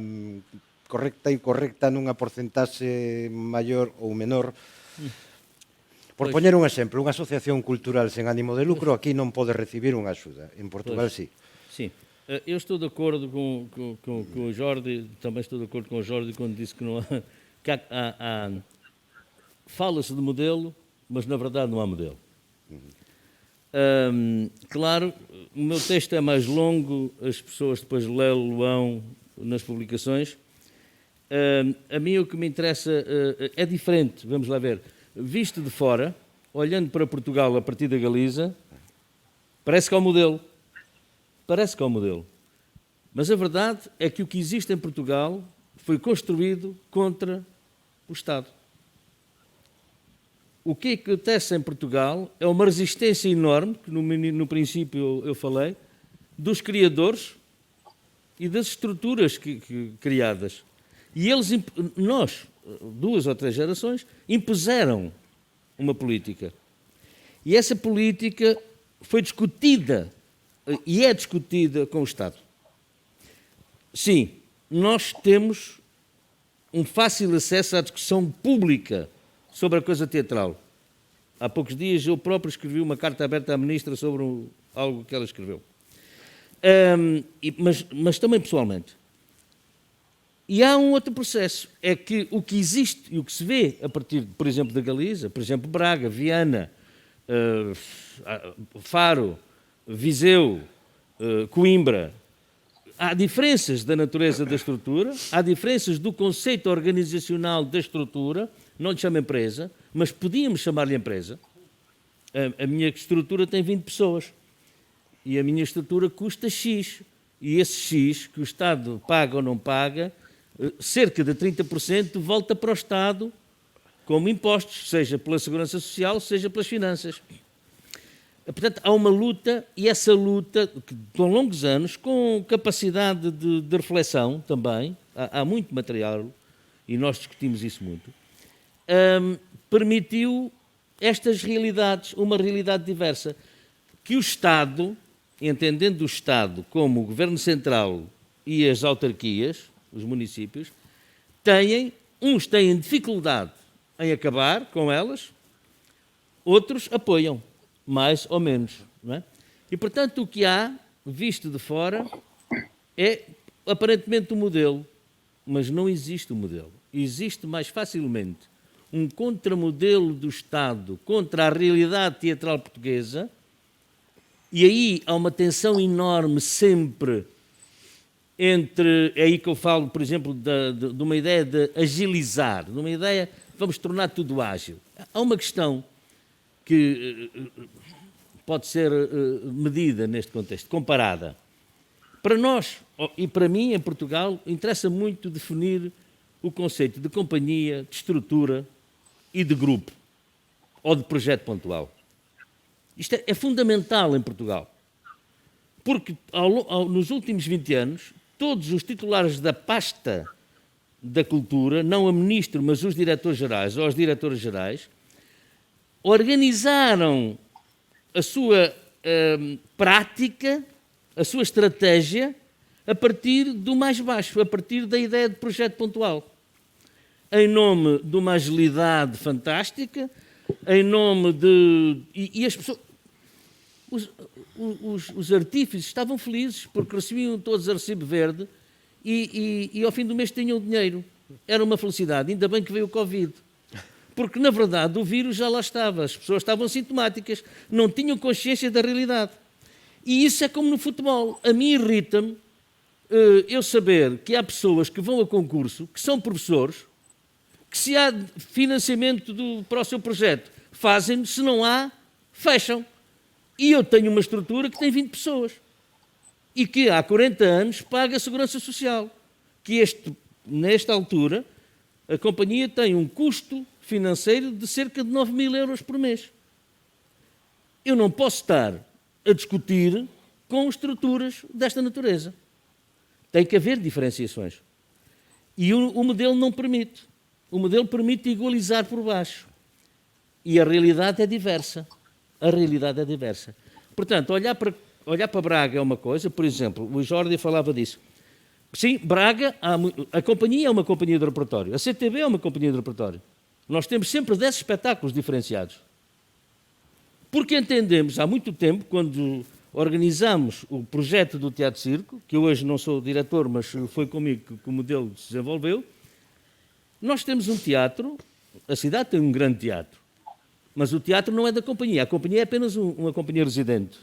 correcta e incorrecta nunha porcentaxe maior ou menor. Por poñer un exemplo, unha asociación cultural sen ánimo de lucro aquí non pode recibir unha axuda. En Portugal, sí. Sim. Eu estou de acordo com o Jordi, também estou de acordo com o Jordi quando disse que não há... Fala-se de modelo, mas na verdade não há modelo. Claro, o meu texto é mais longo, as pessoas depois lê-lo nas publicações. A mim o que me interessa é diferente, vamos lá ver. Visto de fora, olhando para Portugal a partir da Galiza, parece que é o modelo. Parece que é o modelo. Mas a verdade é que o que existe em Portugal foi construído contra o Estado. O que acontece em Portugal é uma resistência enorme, que no princípio eu falei, dos criadores e das estruturas criadas. E nós, 2 ou 3 gerações, impuseram uma política. E essa política foi discutida e é discutida com o Estado. Sim, nós temos um fácil acesso à discussão pública sobre a coisa teatral. Há poucos dias eu próprio escrevi uma carta aberta à Ministra sobre algo que ela escreveu. Mas também pessoalmente. E há um outro processo, é que o que existe e o que se vê a partir, por exemplo, da Galiza, por exemplo, Braga, Viana, Faro, Viseu, Coimbra, há diferenças da natureza da estrutura, há diferenças do conceito organizacional da estrutura, não lhe chamo empresa, mas podíamos chamar-lhe empresa. A minha estrutura tem 20 pessoas e a minha estrutura custa X. E esse X que o Estado paga ou não paga, cerca de 30% volta para o Estado como impostos, seja pela Segurança Social, seja pelas finanças. Portanto, há uma luta, e essa luta, com longos anos, com capacidade de reflexão também, há muito material, e nós discutimos isso muito, permitiu estas realidades, uma realidade diversa, que o Estado, entendendo o Estado como o Governo Central e as autarquias, os municípios, uns têm dificuldade em acabar com elas, outros apoiam, mais ou menos. Não é? E, portanto, o que há, visto de fora, é aparentemente o modelo, mas não existe o modelo. Existe mais facilmente um contramodelo do Estado contra a realidade teatral portuguesa, e aí há uma tensão enorme sempre entre, é aí que eu falo, por exemplo, de uma ideia de agilizar, de uma ideia, vamos tornar tudo ágil. Há uma questão que pode ser medida neste contexto, comparada. Para nós, e para mim, em Portugal, interessa muito definir o conceito de companhia, de estrutura e de grupo, ou de projeto pontual. Isto é fundamental em Portugal, porque nos últimos 20 anos, todos os titulares da pasta da cultura, não a ministro, mas os diretores-gerais ou as diretoras-gerais, organizaram a sua prática, a sua estratégia, a partir do mais baixo, a partir da ideia de projeto pontual. Em nome de uma agilidade fantástica, em nome de... E as pessoas... Os artífices estavam felizes porque recebiam todos a recibo verde e ao fim do mês tinham dinheiro. Era uma felicidade. Ainda bem que veio o Covid. Porque, na verdade, o vírus já lá estava. As pessoas estavam sintomáticas, não tinham consciência da realidade. E isso é como no futebol. A mim irrita-me eu saber que há pessoas que vão a concurso, que são professores, que se há financiamento para o seu projeto, fazem, se não há, fecham. E eu tenho uma estrutura que tem 20 pessoas e que há 40 anos paga a Segurança Social. Que nesta altura, a companhia tem um custo financeiro de cerca de 9.000 euros por mês. Eu não posso estar a discutir com estruturas desta natureza. Tem que haver diferenciações. E o modelo não permite. O modelo permite igualizar por baixo. E a realidade é diversa. A realidade é diversa. Portanto, olhar para Braga é uma coisa. Por exemplo, o Jordi falava disso. Sim, Braga, a companhia é uma companhia de repertório. A CTB é uma companhia de repertório. Nós temos sempre 10 espetáculos diferenciados. Porque entendemos, há muito tempo, quando organizamos o projeto do Teatro Circo, que eu hoje não sou diretor, mas foi comigo que o modelo se desenvolveu, nós temos um teatro, a cidade tem um grande teatro, mas o teatro não é da companhia, a companhia é apenas uma companhia residente.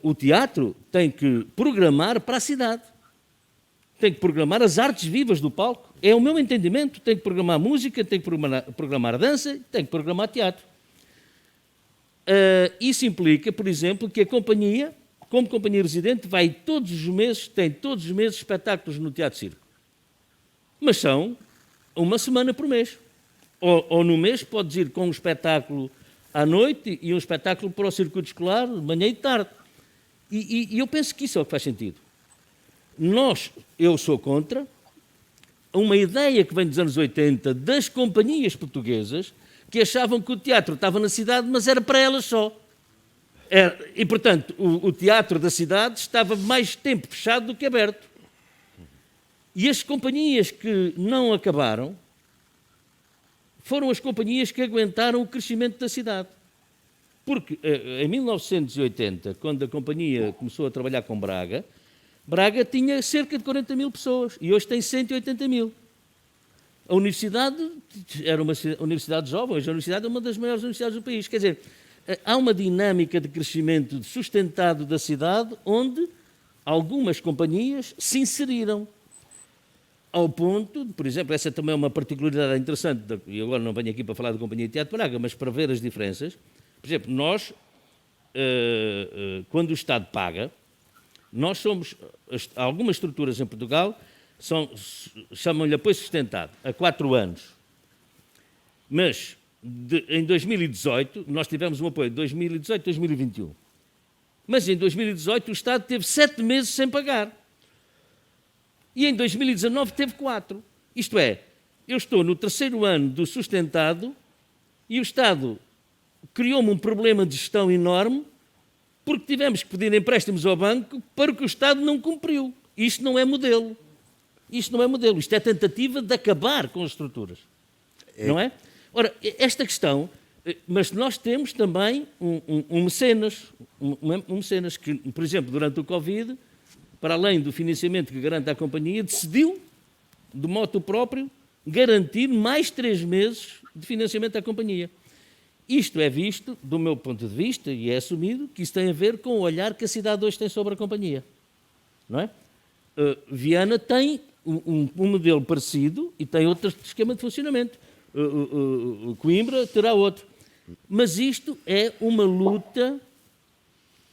O teatro tem que programar para a cidade, tem que programar as artes vivas do palco, é o meu entendimento, tem que programar música, tem que programar dança, tem que programar teatro. Isso implica, por exemplo, que a companhia, como companhia residente, tem todos os meses espetáculos no Teatro Circo. Mas são uma semana por mês. Ou no mês podes ir com um espetáculo à noite e um espetáculo para o circuito escolar, de manhã e de tarde. E eu penso que isso é o que faz sentido. Eu sou contra uma ideia que vem dos anos 80 das companhias portuguesas que achavam que o teatro estava na cidade, mas era para elas só. E, portanto, o teatro da cidade estava mais tempo fechado do que aberto. E as companhias que não acabaram foram as companhias que aguentaram o crescimento da cidade. Porque em 1980, quando a companhia começou a trabalhar com Braga, Braga tinha cerca de 40 mil pessoas e hoje tem 180 mil. A universidade era uma universidade jovem, hoje a universidade é uma das maiores universidades do país. Quer dizer, há uma dinâmica de crescimento sustentado da cidade onde algumas companhias se inseriram. Ao ponto, por exemplo, essa também é uma particularidade interessante, e agora não venho aqui para falar da Companhia de Teatro de Braga, mas para ver as diferenças. Por exemplo, nós, quando o Estado paga, nós somos, algumas estruturas em Portugal, chamam-lhe apoio sustentado, a 4 anos. Mas, em 2018, nós tivemos um apoio de 2018 a 2021. Mas em 2018 o Estado teve 7 meses sem pagar. E em 2019 teve 4. Isto é, eu estou no 3º ano do sustentado e o Estado criou-me um problema de gestão enorme porque tivemos que pedir empréstimos ao banco para o que o Estado não cumpriu. Isto não é modelo. Isto não é modelo. Isto é tentativa de acabar com as estruturas. Não é? Ora, esta questão... Mas nós temos também um mecenas que, por exemplo, durante o Covid, para além do financiamento que garante à companhia, decidiu, de modo próprio, garantir mais 3 meses de financiamento à companhia. Isto é visto, do meu ponto de vista, e é assumido, que isso tem a ver com o olhar que a cidade hoje tem sobre a companhia. Não é? Viana tem um modelo parecido e tem outro esquema de funcionamento. Coimbra terá outro. Mas isto é uma luta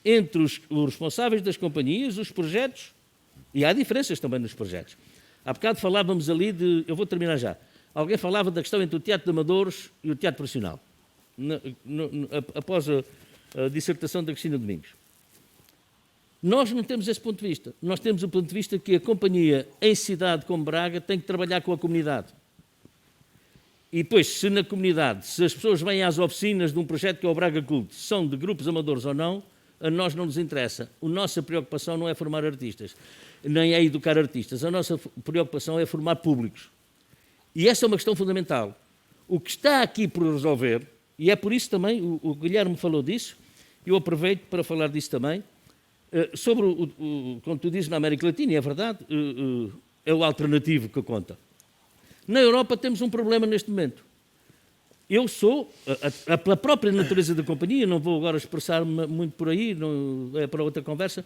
entre os responsáveis das companhias, os projetos, e há diferenças também nos projetos. Há bocado falávamos ali de... Eu vou terminar já. Alguém falava da questão entre o teatro de amadores e o teatro profissional, após a dissertação da Cristina Domingos. Nós não temos esse ponto de vista. Nós temos o ponto de vista que a companhia, em cidade como Braga, tem que trabalhar com a comunidade. E depois, se na comunidade, se as pessoas vêm às oficinas de um projeto que é o Braga Cult, são de grupos amadores ou não, a nós não nos interessa. A nossa preocupação não é formar artistas, nem é educar artistas. A nossa preocupação é formar públicos. E essa é uma questão fundamental. O que está aqui por resolver, e é por isso também, o Guilherme falou disso, eu aproveito para falar disso também, sobre, como tu dizes, na América Latina, e é verdade, é o alternativo que conta. Na Europa temos um problema neste momento. eu sou, pela própria natureza da companhia, não vou agora expressar-me muito por aí, não, é para outra conversa,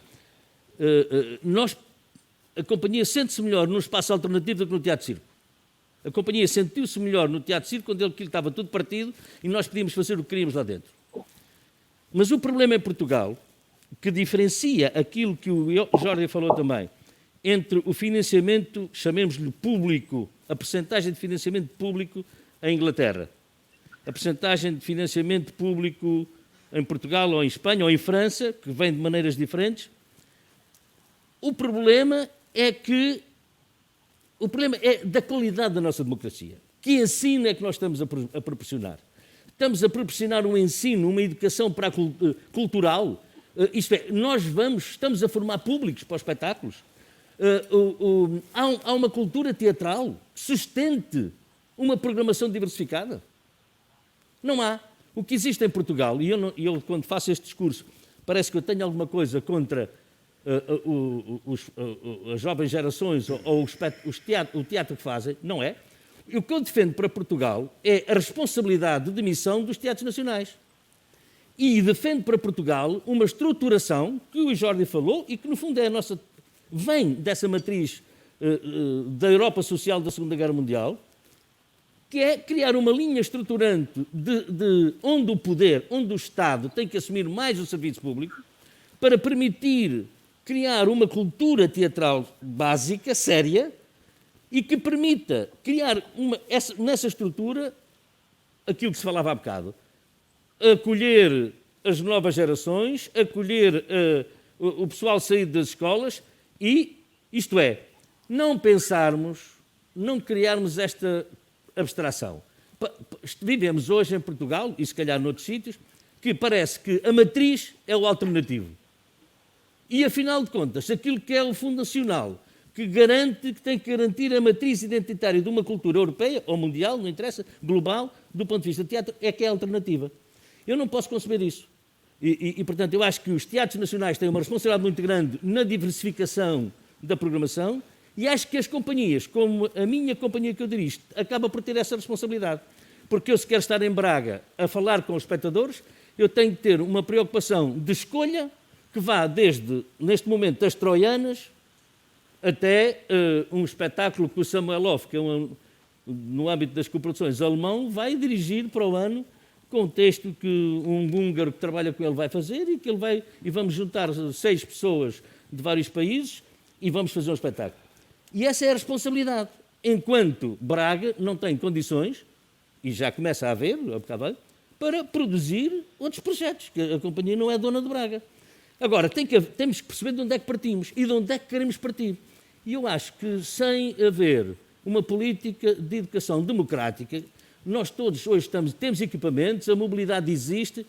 a companhia sente-se melhor num espaço alternativo do que no teatro-circo. A companhia sentiu-se melhor no teatro-circo quando aquilo estava tudo partido e nós podíamos fazer o que queríamos lá dentro. Mas o problema em Portugal, que diferencia aquilo que o Jorge falou também, entre o financiamento, chamemos-lhe público, a percentagem de financiamento público em Inglaterra, a percentagem de financiamento público em Portugal ou em Espanha ou em França, que vem de maneiras diferentes. O problema é da qualidade da nossa democracia. Que ensino é que nós estamos a proporcionar? Estamos a proporcionar um ensino, uma educação cultural. Isto é, estamos a formar públicos para os espetáculos. Há uma cultura teatral que sustente uma programação diversificada. Não há. O que existe em Portugal, e eu quando faço este discurso, parece que eu tenho alguma coisa contra as jovens gerações ou o teatro que fazem, não é. O que eu defendo para Portugal é a responsabilidade de missão dos teatros nacionais. E defendo para Portugal uma estruturação que o Jorge falou e que, no fundo, vem dessa matriz da Europa social da Segunda Guerra Mundial, que é criar uma linha estruturante de onde o poder, onde o Estado tem que assumir mais o serviço público para permitir criar uma cultura teatral básica, séria, e que permita criar nessa estrutura aquilo que se falava há bocado. Acolher as novas gerações, acolher o pessoal saído das escolas e, isto é, não pensarmos, não criarmos esta abstração. Vivemos hoje em Portugal, e se calhar noutros sítios, que parece que a matriz é o alternativo. E, afinal de contas, aquilo que é o fundacional, que tem que garantir a matriz identitária de uma cultura europeia, ou mundial, não interessa, global, do ponto de vista do teatro, é que é a alternativa. Eu não posso conceber isso. E, portanto, eu acho que os teatros nacionais têm uma responsabilidade muito grande na diversificação da programação e acho que as companhias, como a minha companhia que eu dirijo, acaba por ter essa responsabilidade. Porque eu, se quero estar em Braga a falar com os espectadores, eu tenho de ter uma preocupação de escolha que vá desde, neste momento, das troianas até um espetáculo que o Samuel Hoff, que é no âmbito das coproduções alemão, vai dirigir para o ano com um texto que um húngaro que trabalha com ele vai fazer e vamos juntar 6 pessoas de vários países e vamos fazer um espetáculo. E essa é a responsabilidade. Enquanto Braga não tem condições, e já começa a haver, para produzir outros projetos, que a companhia não é dona de Braga. Agora, temos que perceber de onde é que partimos e de onde é que queremos partir. E eu acho que sem haver uma política de educação democrática, nós todos hoje temos equipamentos, a mobilidade existe,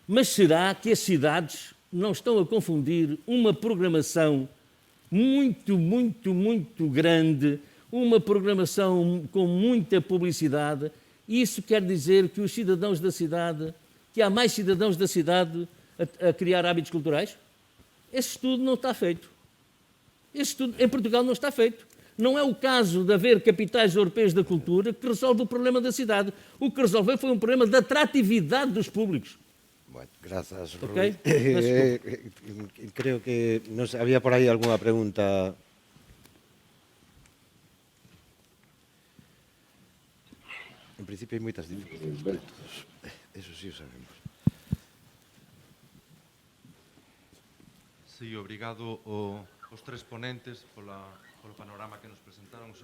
mas será que as cidades não estão a confundir uma programação muito, muito, muito grande, uma programação com muita publicidade? Isso quer dizer que os cidadãos da cidade, que há mais cidadãos da cidade a criar hábitos culturais? Esse estudo não está feito. Esse estudo em Portugal não está feito. Não é o caso de haver capitais europeias da cultura que resolve o problema da cidade. O que resolveu foi um problema de atratividade dos públicos. Bueno, gracias, Okay. Creo que había por ahí alguna pregunta. En principio hay moitas dificultades. Eso sí o sabemos. Sí, obrigado aos 3 ponentes polo panorama que nos presentaron. Non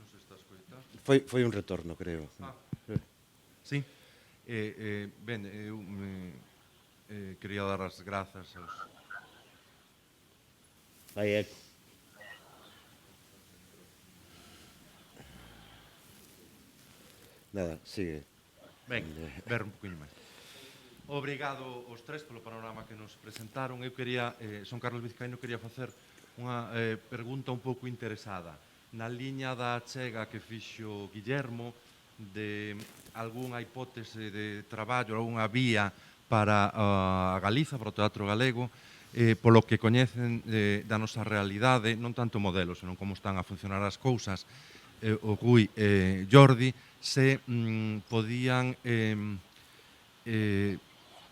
se está a escoitar. Foi un retorno, creo. Sí. Ben, eu quería dar as grazas aos... Vai eco. Nada, sigue. Ben, ver un poquinho máis. Obrigado aos 3 polo panorama que nos presentaron. Eu quería, son Carlos Vizcaíno, quería facer unha pregunta un pouco interesada na liña da achega que fixo Guillermo de algunha hipótese de traballo, algunha vía para a Galiza, para o teatro galego. polo que coñecen da nosa realidade, non tanto modelos, senón como están a funcionar as cousas, o Rui e Jordi, se podían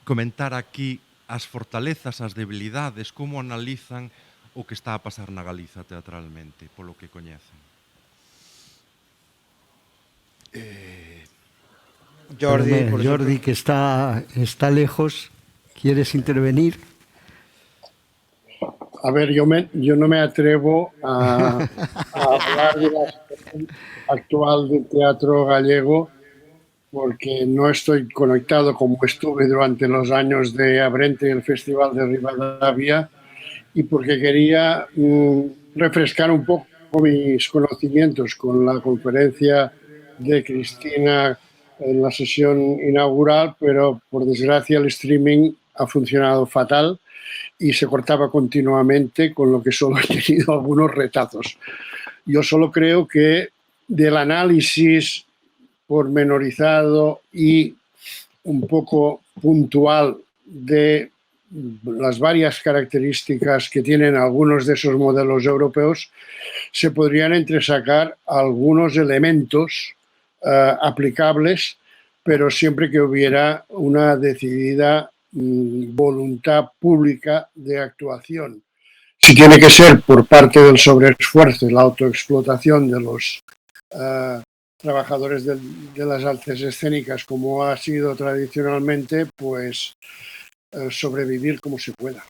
comentar aquí as fortalezas, as debilidades, como analizan o que está a pasar na Galiza teatralmente, polo que coñecen. Jordi, que está lejos, ¿quieres intervenir? A ver, yo no me atrevo a hablar de la situación actual del teatro gallego porque no estoy conectado como estuve durante los años de Abrente y el Festival de Rivadavia y porque quería refrescar un poco mis conocimientos con la conferencia de Cristina en la sesión inaugural, pero por desgracia el streaming ha funcionado fatal y se cortaba continuamente, con lo que solo he tenido algunos retazos. Yo solo creo que del análisis pormenorizado y un poco puntual de las varias características que tienen algunos de esos modelos europeos, se podrían entresacar algunos elementos aplicables, pero siempre que hubiera una decidida voluntad pública de actuación. Si tiene que ser por parte del sobreesfuerzo y la autoexplotación de los trabajadores de las artes escénicas, como ha sido tradicionalmente, pues sobrevivir como se pueda.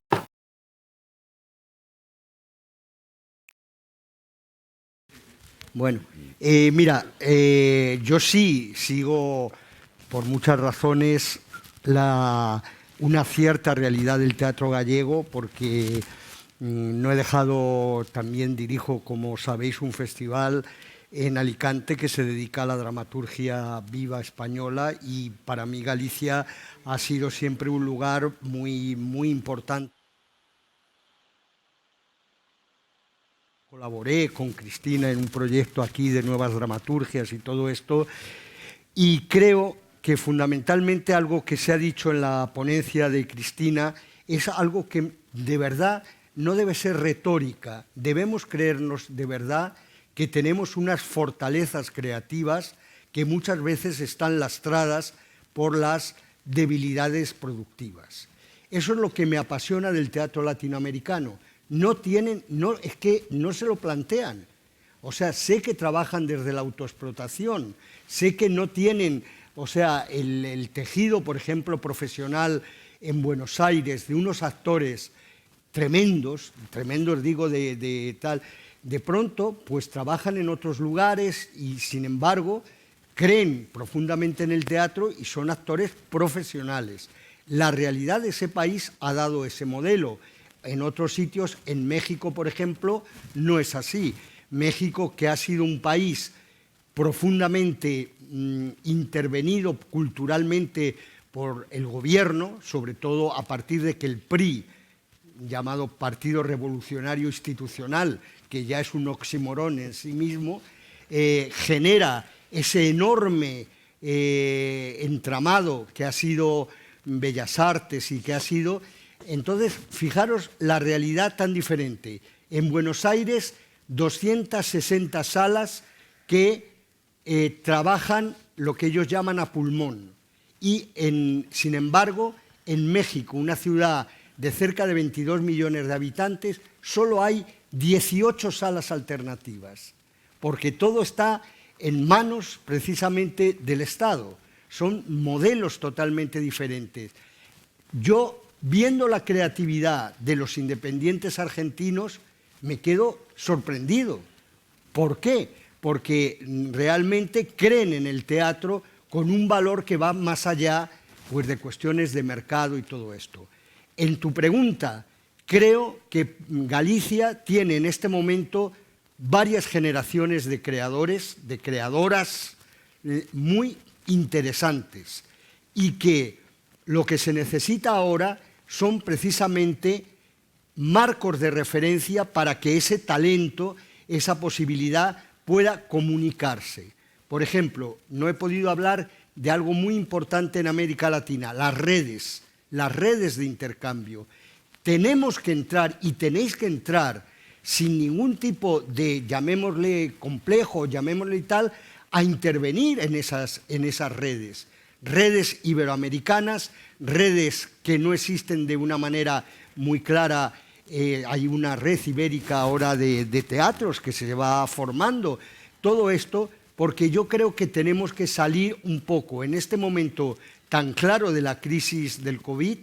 Bueno, mira, yo sí sigo, por muchas razones, una cierta realidad del teatro gallego, porque no he dejado, también dirijo, como sabéis, un festival en Alicante que se dedica a la dramaturgia viva española, y para mí Galicia ha sido siempre un lugar muy, muy importante. Colaboré con Cristina en un proyecto aquí de nuevas dramaturgias y todo esto, y creo que fundamentalmente algo que se ha dicho en la ponencia de Cristina es algo que de verdad no debe ser retórica. Debemos creernos de verdad que tenemos unas fortalezas creativas que muchas veces están lastradas por las debilidades productivas. Eso es lo que me apasiona del teatro latinoamericano. Es que no se lo plantean. O sea, sé que trabajan desde la autoexplotación, sé que no tienen, o sea, el tejido, por ejemplo, profesional en Buenos Aires, de unos actores tremendos digo, de pronto, pues trabajan en otros lugares y, sin embargo, creen profundamente en el teatro y son actores profesionales. La realidad de ese país ha dado ese modelo. En otros sitios, en México, por ejemplo, no es así. México, que ha sido un país profundamente intervenido culturalmente por el gobierno, sobre todo a partir de que el PRI, llamado Partido Revolucionario Institucional, que ya es un oxímoron en sí mismo, genera ese enorme entramado que ha sido Bellas Artes y que ha sido... Entonces, fijaros la realidad tan diferente. En Buenos Aires, 260 salas que trabajan lo que ellos llaman a pulmón. Y, sin embargo, en México, una ciudad de cerca de 22 millones de habitantes, solo hay 18 salas alternativas, porque todo está en manos precisamente del Estado. Son modelos totalmente diferentes. Yo, viendo la creatividad de los independientes argentinos, me quedo sorprendido. ¿Por qué? Porque realmente creen en el teatro con un valor que va más allá, pues, de cuestiones de mercado y todo esto. En tu pregunta, creo que Galicia tiene en este momento varias generaciones de creadores, de creadoras muy interesantes, y que lo que se necesita ahora son precisamente marcos de referencia para que ese talento, esa posibilidad pueda comunicarse. Por ejemplo, no he podido hablar de algo muy importante en América Latina, las redes de intercambio. tenemos que entrar y tenéis que entrar sin ningún tipo de, llamémosle complejo, llamémosle tal, a intervenir en esas redes. Redes iberoamericanas, redes que no existen de una manera muy clara. Hay una red ibérica ahora de teatros que se va formando. Todo esto porque yo creo que tenemos que salir un poco en este momento tan claro de la crisis del COVID.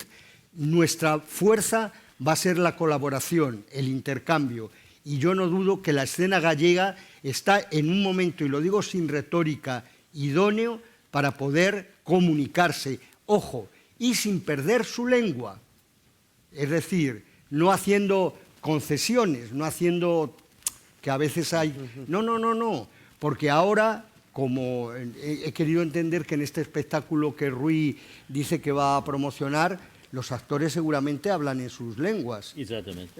Nuestra fuerza va a ser la colaboración, el intercambio. Y yo no dudo que la escena gallega está en un momento, y lo digo sin retórica, idóneo para poder comunicarse, ojo, y sin perder su lengua. Es decir, no haciendo concesiones, no haciendo que a veces hay... No, porque ahora, como he querido entender que en este espectáculo que Rui dice que va a promocionar, los actores seguramente hablan en sus lenguas. Exatamente.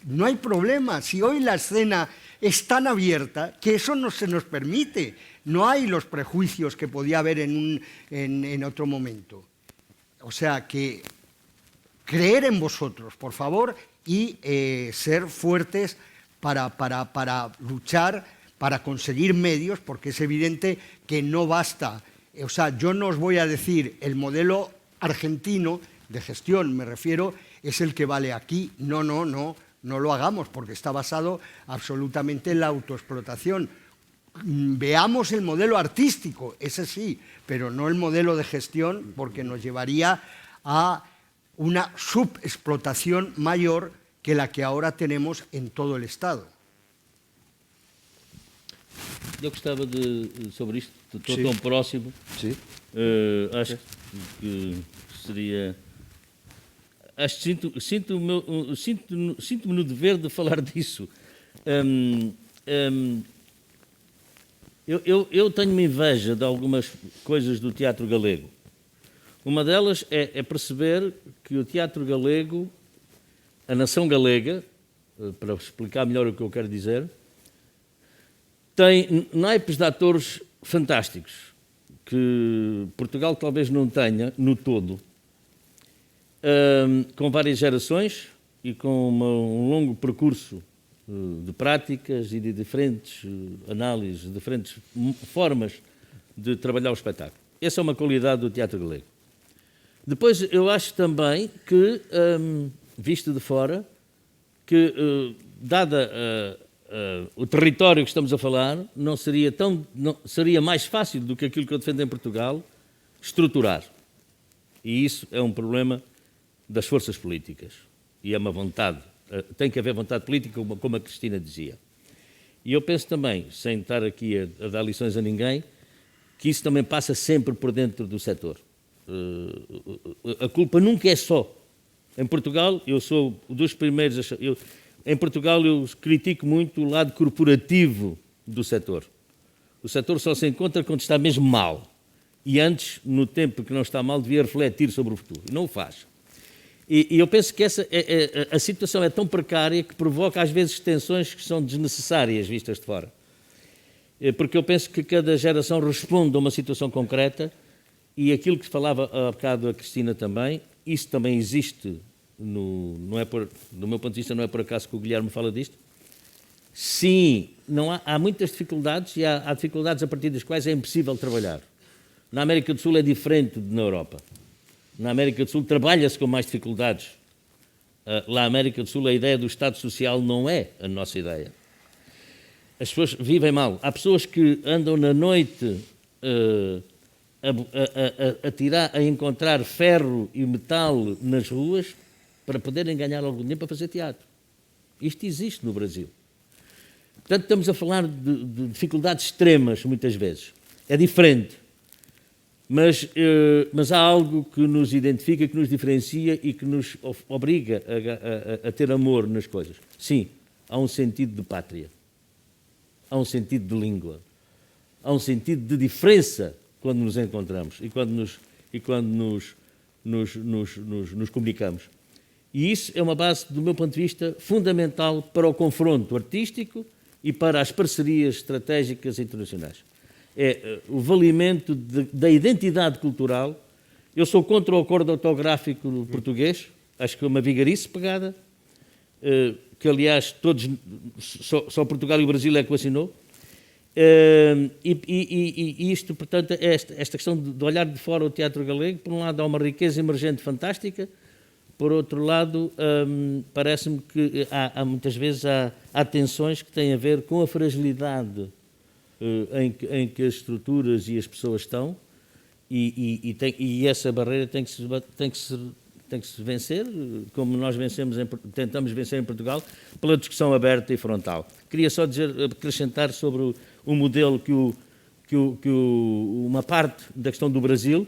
No hay problema. Si hoy la escena es tan abierta que eso no se nos permite. No hay los prejuicios que podía haber en otro momento. O sea que creer en vosotros, por favor, y ser fuertes para luchar, para conseguir medios, porque es evidente que no basta. O sea, yo no os voy a decir el modelo argentino de gestión, me refiero, es el que vale aquí. No lo hagamos, porque está basado absolutamente en la autoexplotación. Veamos el modelo artístico, ese sí, pero no el modelo de gestión, porque nos llevaría a una subexplotación mayor que la que ahora tenemos en todo el Estado. Eu gostava sobre isto, estou Sim. tão próximo, Sí. acho que seria... Acho que sinto-me no dever de falar disso. Eu tenho uma inveja de algumas coisas do teatro galego. Uma delas é perceber que o teatro galego, a nação galega, para explicar melhor o que eu quero dizer, tem naipes de atores fantásticos, que Portugal talvez não tenha, no todo, com várias gerações e com um longo percurso de práticas e de diferentes análises, diferentes formas de trabalhar o espetáculo. Essa é uma qualidade do teatro galego. Depois, eu acho também que, visto de fora, que, dada o território que estamos a falar, não seria mais fácil do que aquilo que eu defendo em Portugal, estruturar. E isso é um problema das forças políticas. E é uma vontade. Tem que haver vontade política, como a Cristina dizia. E eu penso também, sem estar aqui a dar lições a ninguém, que isso também passa sempre por dentro do setor. A culpa nunca é só. Em Portugal, eu sou dos primeiros... Em Portugal, eu critico muito o lado corporativo do setor. O setor só se encontra quando está mesmo mal. E antes, no tempo que não está mal, devia refletir sobre o futuro. E não o faz. E eu penso que a situação é tão precária que provoca, às vezes, tensões que são desnecessárias vistas de fora. Porque eu penso que cada geração responde a uma situação concreta e aquilo que falava há bocado a Cristina também, isso também existe, não é do meu ponto de vista, não é por acaso que o Guilherme fala disto. Sim, há muitas dificuldades e há dificuldades a partir das quais é impossível trabalhar. Na América do Sul é diferente de na Europa. Na América do Sul trabalha-se com mais dificuldades. Lá na América do Sul a ideia do Estado Social não é a nossa ideia. As pessoas vivem mal. Há pessoas que andam na noite a encontrar ferro e metal nas ruas para poderem ganhar algum dinheiro para fazer teatro. Isto existe no Brasil. Portanto, estamos a falar de dificuldades extremas, muitas vezes. É diferente. Mas há algo que nos identifica, que nos diferencia e que nos obriga a ter amor nas coisas. Sim, há um sentido de pátria. Há um sentido de língua. Há um sentido de diferença quando nos encontramos e quando nos comunicamos. E isso é uma base, do meu ponto de vista, fundamental para o confronto artístico e para as parcerias estratégicas internacionais. É o valimento da identidade cultural. Eu sou contra o acordo ortográfico português, acho que é uma vigarice pegada, que aliás todos, só Portugal e o Brasil é que o assinou. E isto, portanto, esta questão de olhar de fora o teatro galego, por um lado há uma riqueza emergente fantástica, por outro lado parece-me que há muitas vezes há tensões que têm a ver com a fragilidade em que as estruturas e as pessoas estão, e essa barreira tem que se vencer, como nós tentamos vencer em Portugal, pela discussão aberta e frontal. Queria só acrescentar sobre o modelo que uma parte da questão do Brasil,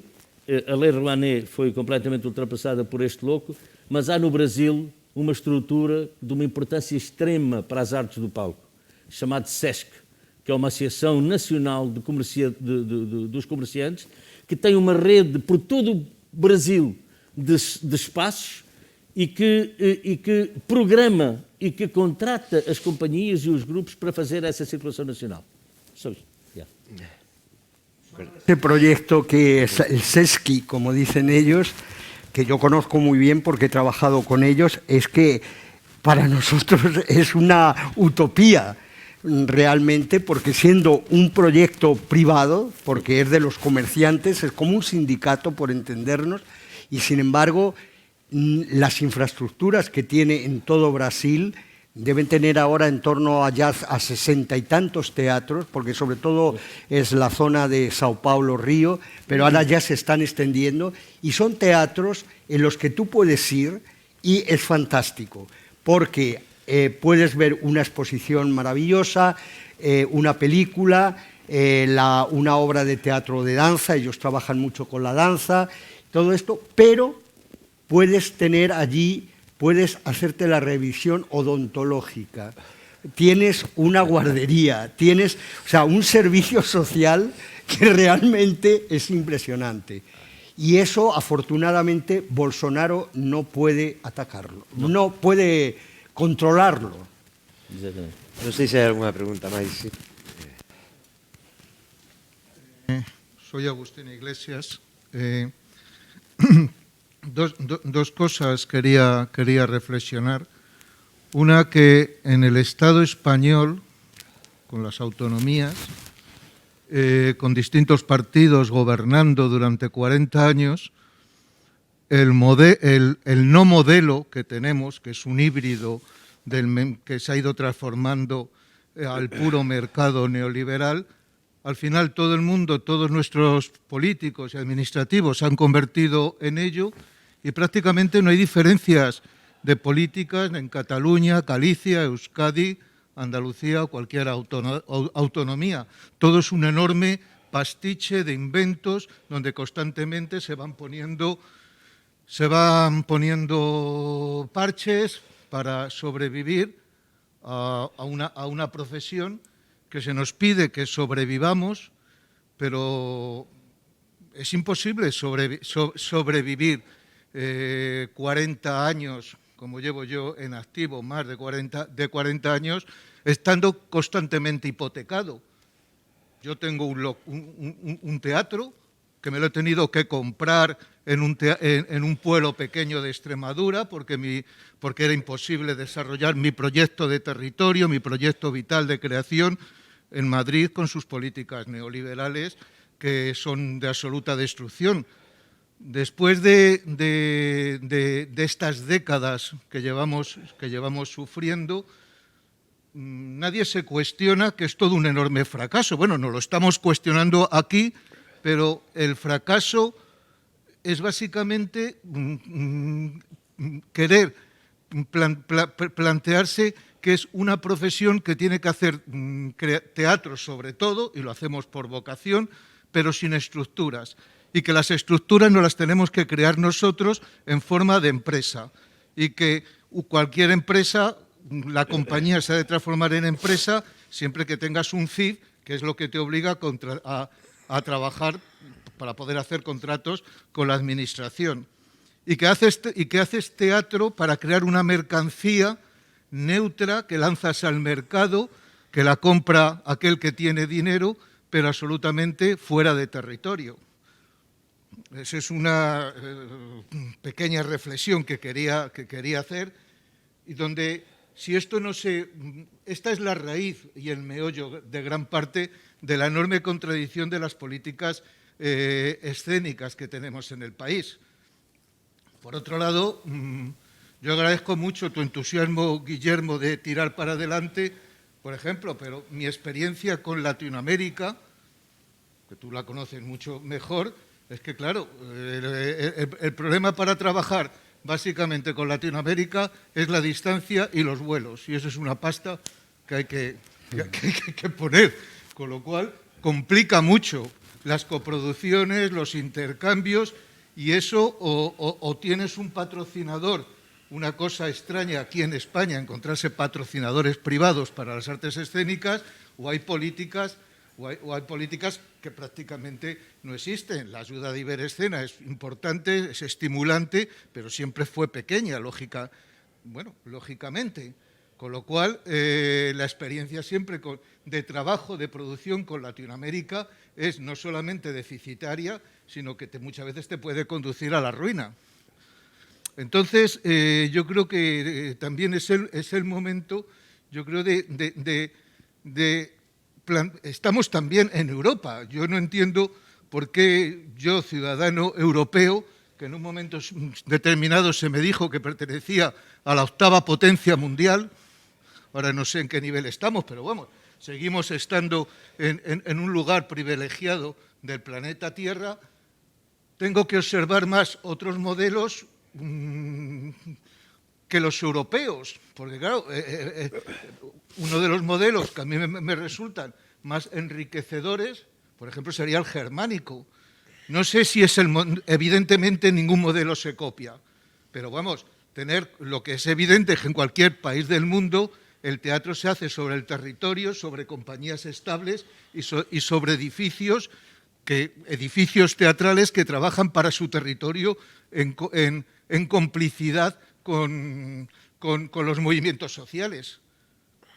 a Lei Rouanet foi completamente ultrapassada por este louco, mas há no Brasil uma estrutura de uma importância extrema para as artes do palco, chamada SESC, que é uma Associação Nacional dos Comerciantes, que tem uma rede por todo o Brasil de espaços e que programa e que contrata as companhias e os grupos para fazer essa circulação nacional. Este proyecto que es el SESCI, como dicen ellos, que yo conozco muy bien porque he trabajado con ellos, es que para nosotros es una utopía realmente, porque siendo un proyecto privado, porque es de los comerciantes, es como un sindicato por entendernos, y sin embargo las infraestructuras que tiene en todo Brasil deben tener ahora en torno a 60 y tantos teatros, porque sobre todo es la zona de Sao Paulo, Río, pero ahora ya se están extendiendo, y son teatros en los que tú puedes ir y es fantástico, porque puedes ver una exposición maravillosa, una película, una obra de teatro de danza, ellos trabajan mucho con la danza, todo esto, pero puedes tener allí, puedes hacerte la revisión odontológica, tienes una guardería, tienes, o sea, un servicio social que realmente es impresionante. Y eso, afortunadamente, Bolsonaro no puede atacarlo, no puede controlarlo. Non sei se hai alguna pregunta máis. Sí. Soy Agustín Iglesias. Dos cosas quería reflexionar. Una, que en el Estado español, con las autonomías, con distintos partidos gobernando durante 40 años, el no modelo que tenemos, que es un híbrido que se ha ido transformando al puro mercado neoliberal, al final todo el mundo, todos nuestros políticos y administrativos se han convertido en ello, y prácticamente no hay diferencias de políticas en Cataluña, Galicia, Euskadi, Andalucía o cualquier autonomía. Todo es un enorme pastiche de inventos donde constantemente se van poniendo parches para sobrevivir a una profesión que se nos pide que sobrevivamos, pero es imposible sobrevivir 40 años, como llevo yo en activo, más de 40 años, estando constantemente hipotecado. Yo tengo un teatro que me lo he tenido que comprar en un pueblo pequeño de Extremadura porque era imposible desarrollar mi proyecto de territorio, mi proyecto vital de creación en Madrid con sus políticas neoliberales que son de absoluta destrucción. Después de estas décadas que llevamos sufriendo, nadie se cuestiona que es todo un enorme fracaso. Bueno, no lo estamos cuestionando aquí, pero el fracaso es básicamente querer plantearse que es una profesión que tiene que hacer teatro sobre todo, y lo hacemos por vocación, pero sin estructuras, y que las estructuras no las tenemos que crear nosotros en forma de empresa, y que cualquier empresa, la compañía se ha de transformar en empresa siempre que tengas un CIF, que es lo que te obliga a trabajar para poder hacer contratos con la administración. Y que haces teatro para crear una mercancía neutra que lanzas al mercado, que la compra aquel que tiene dinero, pero absolutamente fuera de territorio. esa es una pequeña reflexión que quería hacer, y donde, si esto no se... Esta es la raíz y el meollo de gran parte de la enorme contradicción de las políticas escénicas que tenemos en el país. Por otro lado, yo agradezco mucho tu entusiasmo, Guillermo, de tirar para adelante, por ejemplo, pero mi experiencia con Latinoamérica, que tú la conoces mucho mejor, es que, claro, el problema para trabajar básicamente con Latinoamérica es la distancia y los vuelos, y eso es una pasta que hay que poner, con lo cual complica mucho las coproducciones, los intercambios, y eso o tienes un patrocinador. Una cosa extraña aquí en España, encontrarse patrocinadores privados para las artes escénicas, o hay políticas que prácticamente no existen. La ayuda de Iberescena es importante, es estimulante, pero siempre fue pequeña, lógicamente. Con lo cual, la experiencia siempre de trabajo, de producción con Latinoamérica es no solamente deficitaria, sino que muchas veces te puede conducir a la ruina. Entonces, yo creo que también es el momento, yo creo, estamos también en Europa. Yo no entiendo por qué yo, ciudadano europeo, que en un momento determinado se me dijo que pertenecía a la 8ª potencia mundial, ahora no sé en qué nivel estamos, pero vamos, seguimos estando en un lugar privilegiado del planeta Tierra, tengo que observar más otros modelos que los europeos, porque claro, uno de los modelos que a mí me resultan más enriquecedores, por ejemplo, sería el germánico. No sé si es evidentemente ningún modelo se copia, pero vamos, tener lo que es evidente es que en cualquier país del mundo el teatro se hace sobre el territorio, sobre compañías estables y sobre edificios teatrales que trabajan para su territorio en complicidad con los movimientos sociales.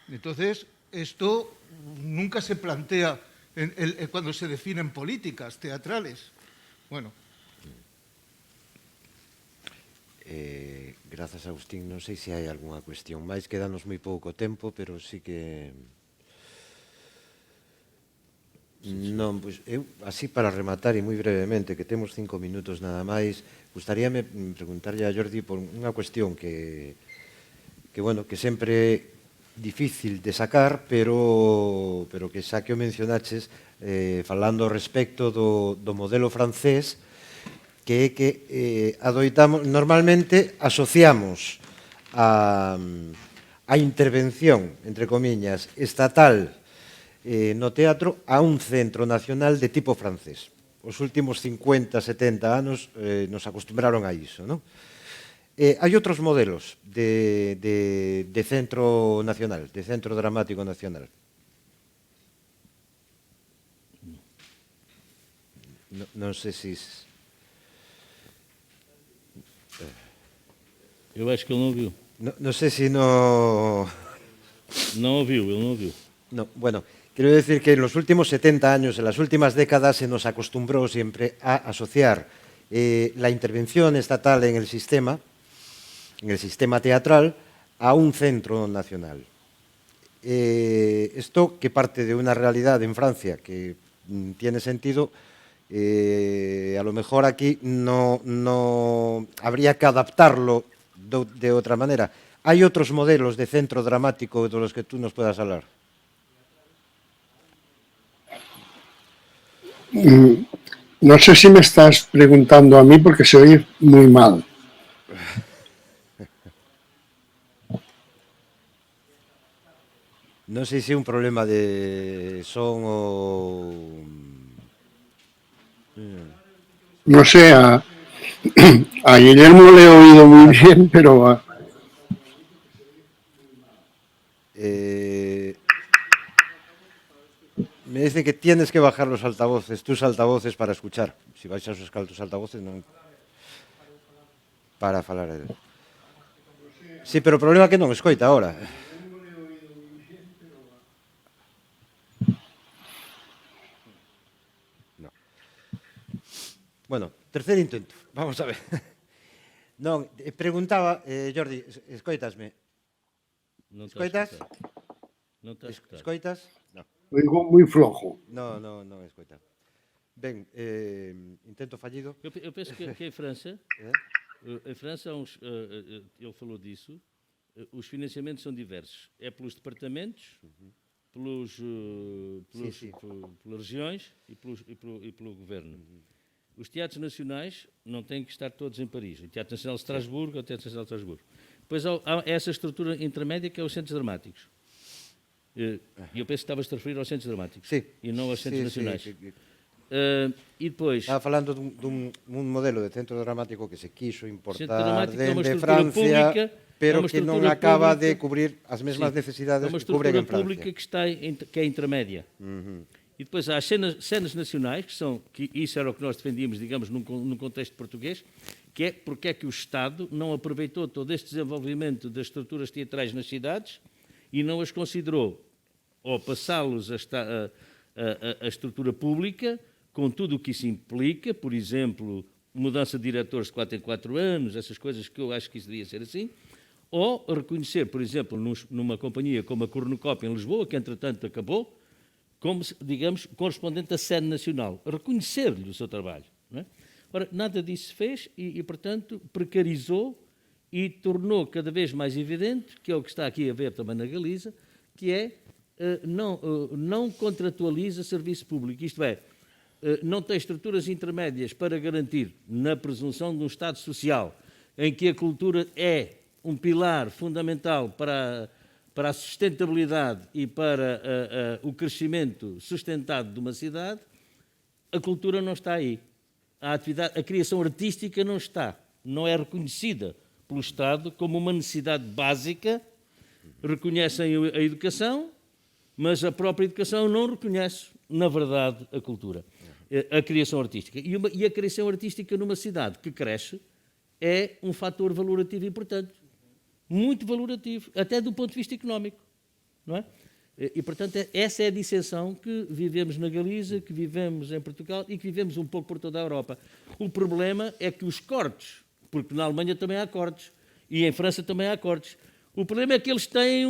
Entonces, esto nunca se plantea cuando se definen políticas teatrales. Bueno. Grazas, Agustín. Non sei se hai algunha cuestión máis. Quedanos moi pouco tempo, pero sí que... Non, pois eu, así para rematar e moi brevemente, que temos 5 minutos nada máis, gustaríame preguntarlle a Jordi por unha cuestión que bueno, que sempre é difícil de sacar, pero que xa que o mencionaches, falando respecto do modelo francés, que é que adoitamos, normalmente asociamos a intervención, entre comiñas, estatal no teatro a un centro nacional de tipo francés. Os últimos 50, 70 anos nos acostumbraron a iso, non? Hai outros modelos de centro nacional, de centro dramático nacional. Non sei se... Eu acho que ele não viu. Non sei se no... Não ouviu, ele não ouviu. No, bueno, quiero decir que en los últimos 70 años, en las últimas décadas, se nos acostumbró siempre a asociar la intervención estatal en el sistema teatral, a un centro nacional. Esto, que parte de una realidad en Francia que tiene sentido, a lo mejor aquí no habría que adaptarlo de otra manera. ¿Hay otros modelos de centro dramático de los que tú nos puedas hablar? No sé si me estás preguntando a mí porque se oye muy mal. No sé si es un problema de son o... No sé, a Guillermo le he oído muy bien, pero... me dice que tienes que bajar los altavoces, tus altavoces para escuchar. Si vais a buscar tus altavoces, non... Para falar a él. Sí, pero o problema é que non escoita ahora. No. Bueno, Terceiro intento, vamos a ver. Non, preguntaba, Jordi, escoitasme? Não está a Escoitas? escutar. Não está a escutar. Escoitas? Non. Oigo moi flojo. Non, non escoita. Ben, intento fallido. Eu penso que em França, em França ele falou disso, os financiamentos são diversos. É pelos departamentos, pelas regiões e pelo governo. Os teatros nacionais não têm que estar todos em Paris. O Teatro Nacional de Estrasburgo, o Teatro Nacional de Estrasburgo. Depois há essa estrutura intermédia que é os centros dramáticos. E eu penso que estavas a referir aos centros dramáticos. Sí. E não aos centros nacionais. Sí. E depois... Estaba falando dun modelo de centro dramático que se quiso Centro importar dramático é uma dende estrutura Francia, pública, pero é uma que non estrutura acaba pública. de cubrir as mesmas necessidades É uma que cubren estrutura en Francia. pública que é intermédia. E depois há as cenas nacionais, que isso era o que nós defendíamos, digamos, num contexto português, que é porque é que o Estado não aproveitou todo este desenvolvimento das estruturas teatrais nas cidades e não as considerou, ou passá-los a estrutura pública, com tudo o que isso implica, por exemplo, mudança de diretores de 4 em 4 anos, essas coisas que eu acho que isso devia ser assim, ou reconhecer, por exemplo, numa companhia como a Cornucópia em Lisboa, que entretanto acabou, como, digamos, correspondente à sede nacional, reconhecer-lhe o seu trabalho. Não é? Ora, nada disso se fez e, portanto, precarizou e tornou cada vez mais evidente, que é o que está aqui a ver também na Galiza, que é não contratualiza serviço público, isto é, não tem estruturas intermédias para garantir, na presunção de um Estado social, em que a cultura é um pilar fundamental para a sustentabilidade e para o crescimento sustentado de uma cidade, a cultura não está aí. A criação artística não é reconhecida pelo Estado como uma necessidade básica. Reconhecem a educação, mas a própria educação não reconhece, na verdade, a cultura, a criação artística. E a criação artística numa cidade que cresce é um fator valorativo importante. Muito valorativo, até do ponto de vista económico, não é? E, portanto, essa é a dissensão que vivemos na Galiza, que vivemos em Portugal e que vivemos um pouco por toda a Europa. O problema é que os cortes, porque na Alemanha também há cortes e em França também há cortes, o problema é que eles têm,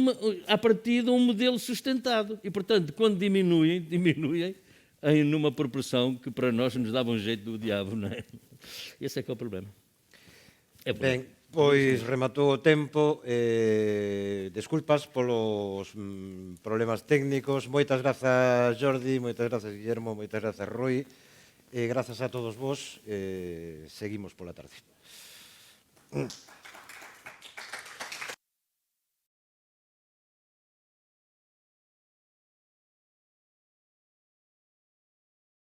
a partir de um modelo sustentado e, portanto, quando diminuem numa proporção que para nós nos dava um jeito do diabo, não é? Esse é que é o problema. Ben, pois rematou o tempo, desculpas polos problemas técnicos, moitas grazas Jordi, moitas grazas Guillermo, moitas grazas Rui, grazas a todos vos, seguimos pola tarde.